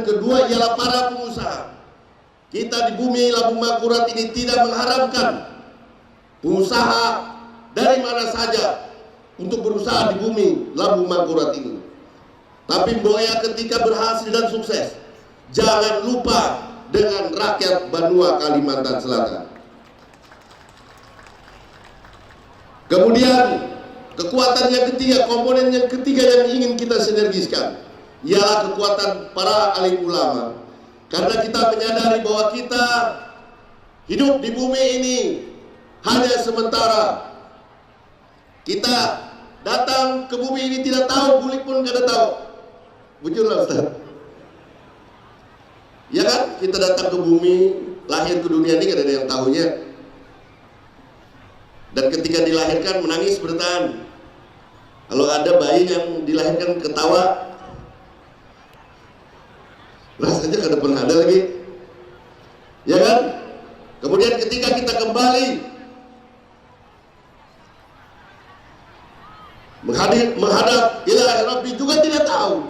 kedua ialah para pengusaha. Kita di bumi Labu Mangkurat ini tidak mengharapkan pengusaha dari mana saja untuk berusaha di bumi Labu Mangkurat ini. Tapi Mboya ketika berhasil dan sukses, jangan lupa dengan rakyat Banua Kalimantan Selatan. Kemudian kekuatan yang ketiga, komponen yang ketiga yang ingin kita sinergiskan ialah kekuatan para alim ulama. Karena kita menyadari bahwa kita hidup di bumi ini hanya sementara. Kita datang ke bumi ini tidak tahu, bulik pun kada tahu. Bujurlah Ustaz. Ya kan? Kita datang ke bumi, lahir ke dunia ini kada ada yang tahunya. Dan ketika dilahirkan menangis bertahan. Kalau ada bayi yang dilahirkan ketawa, rasanya kada pernah ada lagi. Ya kan? Kemudian ketika kita kembali menghadap ilahi Rabbi juga tidak tahu.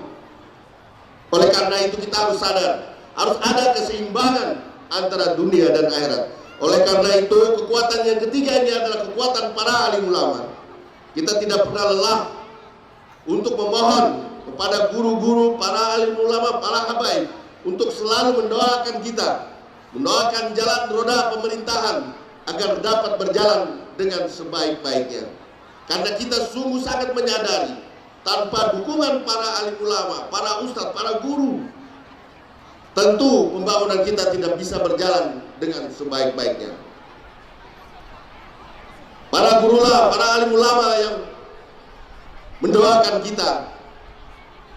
Oleh karena itu kita harus sadar, harus ada keseimbangan antara dunia dan akhirat. Oleh karena itu kekuatan yang ketiga ini adalah kekuatan para alim ulama. Kita tidak pernah lelah untuk memohon kepada guru-guru, para alim ulama, para habaib untuk selalu mendoakan kita, mendoakan jalan roda pemerintahan agar dapat berjalan dengan sebaik-baiknya. Karena kita sungguh sangat menyadari tanpa dukungan para alim ulama, para ustadz, para guru, tentu pembangunan kita tidak bisa berjalan dengan sebaik-baiknya. Para gurulah, para alim ulama yang mendoakan kita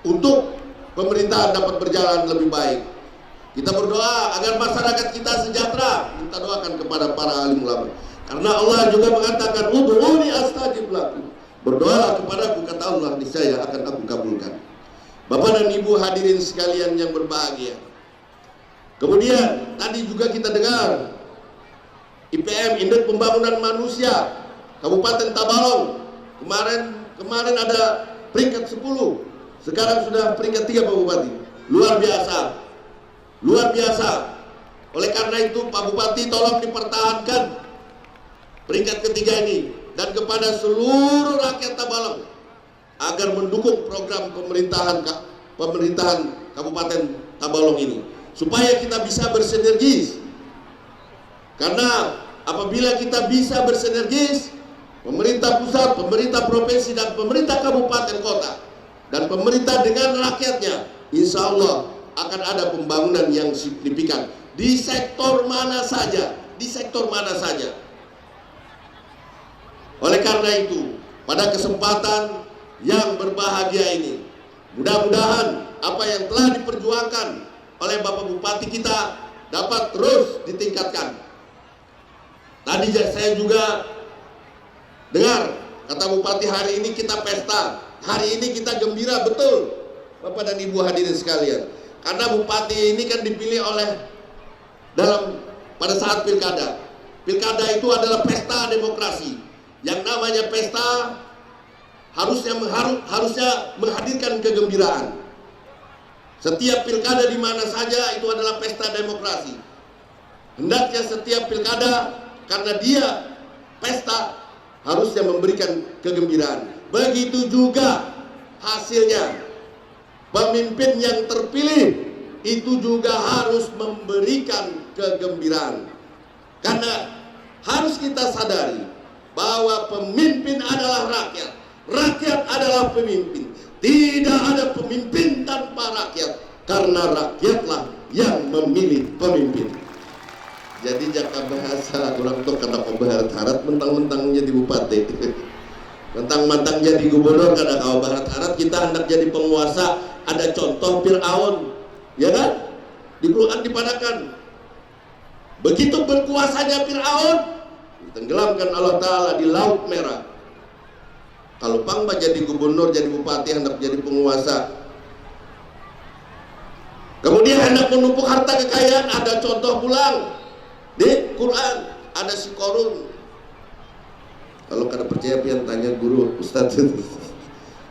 untuk pemerintahan dapat berjalan lebih baik. Kita berdoa agar masyarakat kita sejahtera. Kita doakan kepada para alim ulama. Karena Allah juga mengatakan, ud'uni astajib lakum. Berdoalah kepadaku, kata Allah, niscaya akan aku kabulkan. Bapak dan Ibu hadirin sekalian yang berbahagia. Kemudian tadi juga kita dengar IPM, Indeks Pembangunan Manusia Kabupaten Tabalong kemarin ada peringkat 10, sekarang sudah peringkat 3 Pak Bupati. Luar biasa. Oleh karena itu Pak Bupati tolong dipertahankan peringkat ketiga ini, dan kepada seluruh rakyat Tabalong agar mendukung program pemerintahan Kabupaten Tabalong ini, supaya kita bisa bersinergis. Karena apabila kita bisa bersinergis, pemerintah pusat, pemerintah provinsi, dan pemerintah kabupaten kota, dan pemerintah dengan rakyatnya, insya Allah akan ada pembangunan yang signifikan di sektor mana saja, Oleh karena itu, pada kesempatan yang berbahagia ini, mudah-mudahan apa yang telah diperjuangkan oleh Bapak Bupati kita dapat terus ditingkatkan. Tadi saya juga dengar kata Bupati, hari ini kita pesta, hari ini kita gembira, betul Bapak dan Ibu hadirin sekalian. Karena Bupati ini kan dipilih pada saat pilkada. Pilkada itu adalah pesta demokrasi. Yang namanya pesta harusnya menghadirkan kegembiraan. Setiap pilkada di mana saja itu adalah pesta demokrasi. Hendaknya setiap pilkada, karena dia pesta, harusnya memberikan kegembiraan. Begitu juga hasilnya. Pemimpin yang terpilih itu juga harus memberikan kegembiraan. Karena harus kita sadari bahwa pemimpin adalah rakyat, rakyat adalah pemimpin. Tidak ada pemimpin tanpa rakyat, karena rakyatlah yang memilih pemimpin. Jadi jaka bahasa orang tuh kata kau baharat-harat mentang-mentang jadi bupati, mentang-mentang jadi gubernur kada kau baharat-harat. Kita hendak jadi penguasa, ada contoh Fir'aun, ya kan? Di Quran dipadakan. Begitu berkuasanya Fir'aun, ditenggelamkan Allah Ta'ala di Laut Merah. Kalau pangba jadi gubernur, jadi bupati, hendak jadi penguasa, kemudian hendak menumpuk harta kekayaan, ada contoh pulang di Quran, ada si Korun. Kalau kada percaya pian tanya guru Ustaz.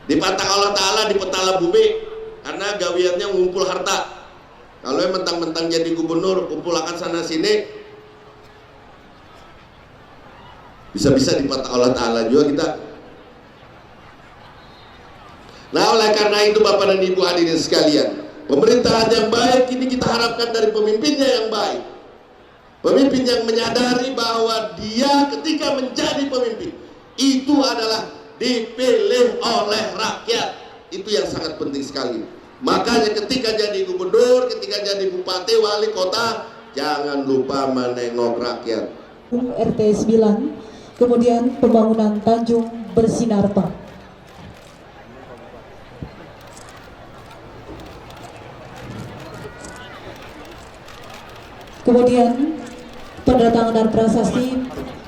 Dipatah Allah Ta'ala di petala bumi karena gawiannya ngumpul harta. Kalau yang mentang-mentang jadi gubernur, kumpulkan sana sini, bisa-bisa dipatah Allah Ta'ala juga kita. Nah, oleh karena itu Bapak dan Ibu hadirin sekalian, pemerintahan yang baik ini kita harapkan dari pemimpinnya yang baik. Pemimpin yang menyadari bahwa dia ketika menjadi pemimpin itu adalah dipilih oleh rakyat. Itu yang sangat penting sekali. Makanya ketika jadi gubernur, ketika jadi bupati, wali kota, jangan lupa menengok rakyat. RT 9, kemudian pembangunan Tanjung Bersinar Pak. Kemudian pendatangan dan prasasti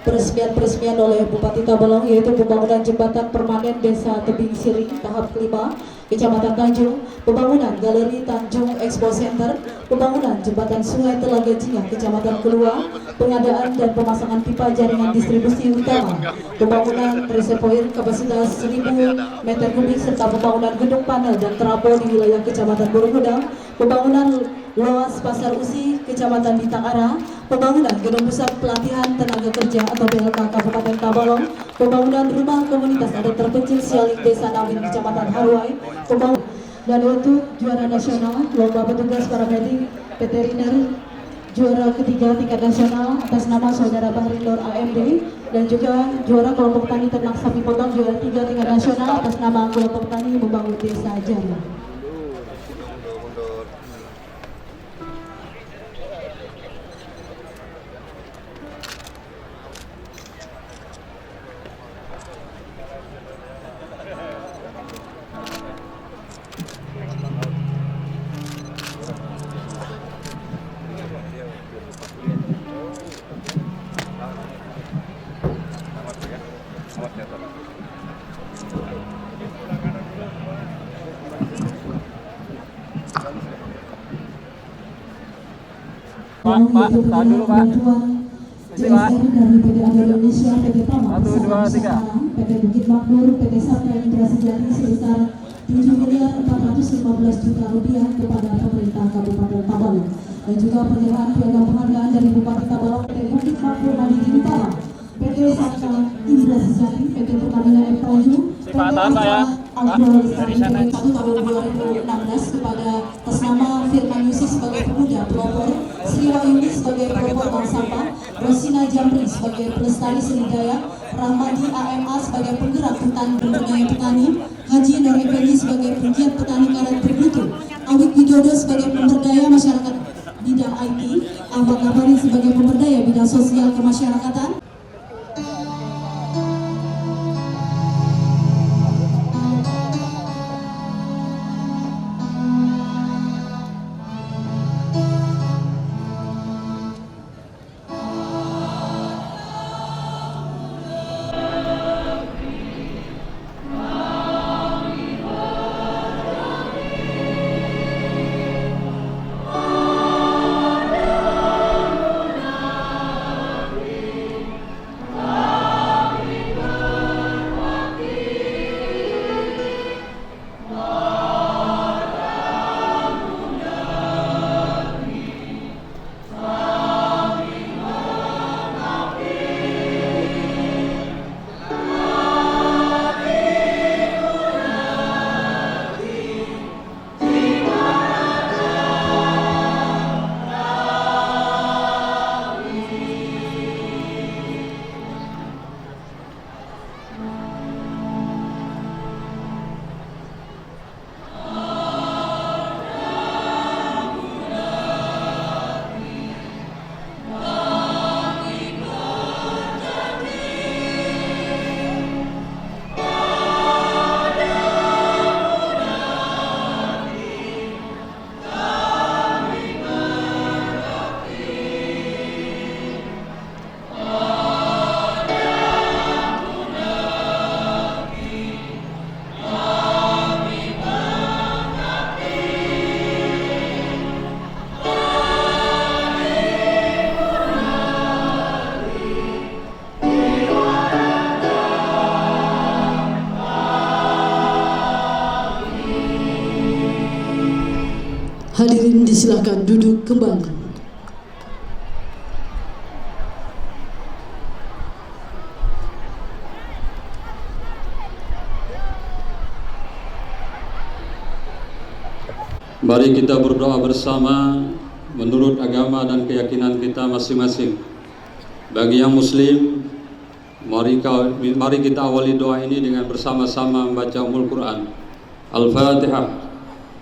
peresmian oleh Bupati Tabalong, yaitu pembangunan jembatan permanen Desa Tebing Siring tahap 5 Kecamatan Tanjung, pembangunan Galeri Tanjung Expo Center, pembangunan jembatan Sungai Telaga Jingah Kecamatan Kelua, pengadaan dan pemasangan pipa jaringan distribusi utama, pembangunan reservoir kapasitas 1000 meter kubik serta pembangunan gedung panel dan trafo di wilayah Kecamatan Borogudang, pembangunan Loas Pasar Usi Kecamatan Bintang Ara, pembangunan gedung pusat pelatihan tenaga kerja atau BLK Kabupaten Tabalong, pembangunan rumah komunitas adat terpencil Sialik Desa Nawin Kecamatan Haruai, pembangunan dan untuk juara nasional lomba petugas paramedik veteriner juara ketiga tingkat nasional atas nama Saudara Bahri Nur AMD, dan juga juara kelompok tani ternak sapi potong juara 3 tingkat nasional atas nama kelompok tani membangun desa Jaya. Pak, tahan dulu Pak. JSR dari PT Agro Indonesia, PT Pama, PT Bukit Makmur, PT Satria Indra Sejati sebesar Rp7.415.000.000 kepada pemerintah Kabupaten Tabalong, dan juga penyerahan piagam penghargaan dari Bupati Tabalong, PT Bukit Makmur Mandiri Utara, PT Satria Indra Sejati, PT Pertamina Air Tanjung, PT Agro Lestari tahun 2016 kepada atas nama Firman Yusi sebagai pemuda pelopor, Sri Wahyuni sebagai pelopor bank sampah, Rosina Jamri sebagai pelestari seni Dayak, Rahmadi AMA sebagai penggerak hutan pemberdaya petani, Haji Nur Effendi sebagai penggiat petani karet bermutu, Awik Widodo sebagai pemberdaya masyarakat bidang IT, Ahmad Nabari sebagai pemberdaya bidang sosial kemasyarakatan. Hadirin disilakan duduk kembali. Mari kita berdoa bersama menurut agama dan keyakinan kita masing-masing. Bagi yang muslim, mari kita awali doa ini dengan bersama-sama membaca Ummul Quran. Al-Fatihah.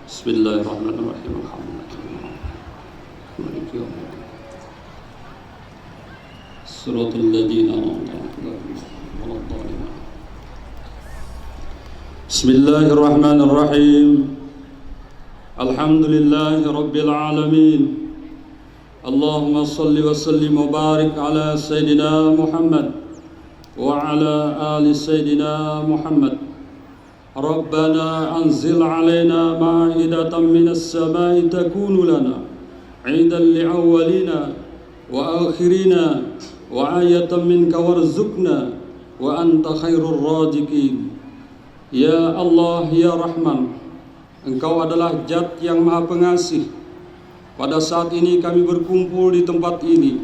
Bismillahirrahmanirrahim. Suratul ladzina Bismillahirrahmanirrahim. Alhamdulillahi Rabbil Alamin. Allahumma salli wa sallim wa barik ala Sayyidina Muhammad wa ala ali Sayyidina Muhammad. Rabbana anzil alaina ma'idatan minas samai takunu lana 'idan li'awwalina wa akhirina wa ayatan minka warzuqna wa anta khairur raziqin. Ya Allah, ya Rahman, Engkau adalah Zat yang Maha Pengasih. Pada saat ini kami berkumpul di tempat ini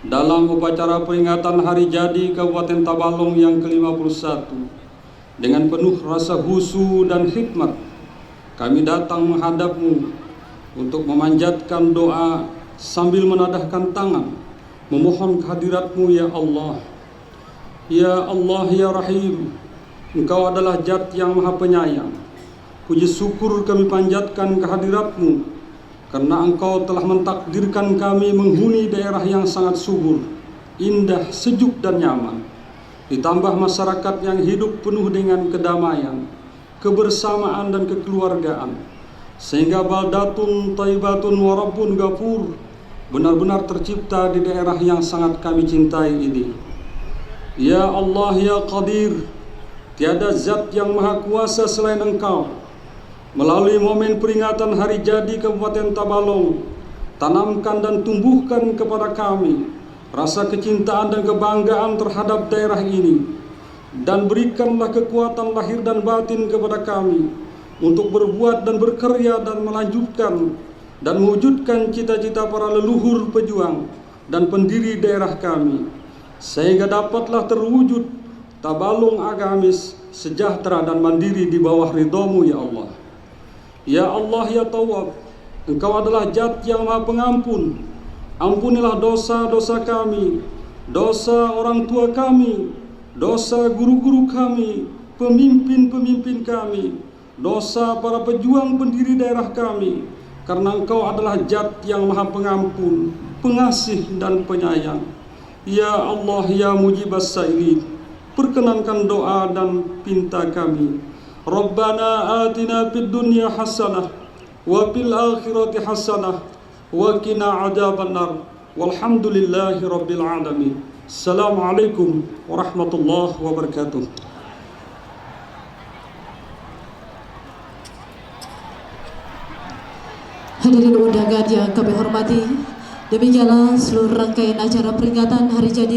dalam upacara peringatan Hari Jadi Kabupaten Tabalong yang ke-51. Dengan penuh rasa khusyuk dan khidmat, kami datang menghadap-Mu untuk memanjatkan doa sambil menadahkan tangan, memohon kehadirat-Mu ya Allah. Ya Allah, ya Rahim, Engkau adalah Zat yang Maha Penyayang. Puji syukur kami panjatkan kehadirat-Mu karena Engkau telah mentakdirkan kami menghuni daerah yang sangat subur, indah, sejuk dan nyaman. Ditambah masyarakat yang hidup penuh dengan kedamaian, kebersamaan dan kekeluargaan, sehingga baldatun thayyibatun wa rabbun ghafur benar-benar tercipta di daerah yang sangat kami cintai ini. Ya Allah, ya Qadir, tiada zat yang maha kuasa selain Engkau. Melalui momen peringatan Hari Jadi Kabupaten Tabalong, tanamkan dan tumbuhkan kepada kami rasa kecintaan dan kebanggaan terhadap daerah ini, dan berikanlah kekuatan lahir dan batin kepada kami untuk berbuat dan berkarya dan melanjutkan dan mewujudkan cita-cita para leluhur pejuang dan pendiri daerah kami, sehingga dapatlah terwujud Tabalong agamis, sejahtera dan mandiri di bawah ridha-Mu ya Allah. Ya Allah, ya Tawwab, Engkau adalah Zat yang Maha Pengampun. Ampunilah dosa-dosa kami, dosa orang tua kami, dosa guru-guru kami, pemimpin-pemimpin kami, dosa para pejuang pendiri daerah kami, karena Engkau adalah Zat yang Maha Pengampun, Pengasih dan Penyayang. Ya Allah, ya Mujibas Sa'ilin, perkenankan doa dan pinta kami. Rabbana atina fid dunya hasanah wa fil akhirati hasanah wa qina adzabannar. Walhamdulillahi rabbil alamin. Assalamualaikum warahmatullahi wabarakatuh. Hadirin undangan yang kami hormati, demikianlah seluruh rangkaian acara peringatan Hari Jadi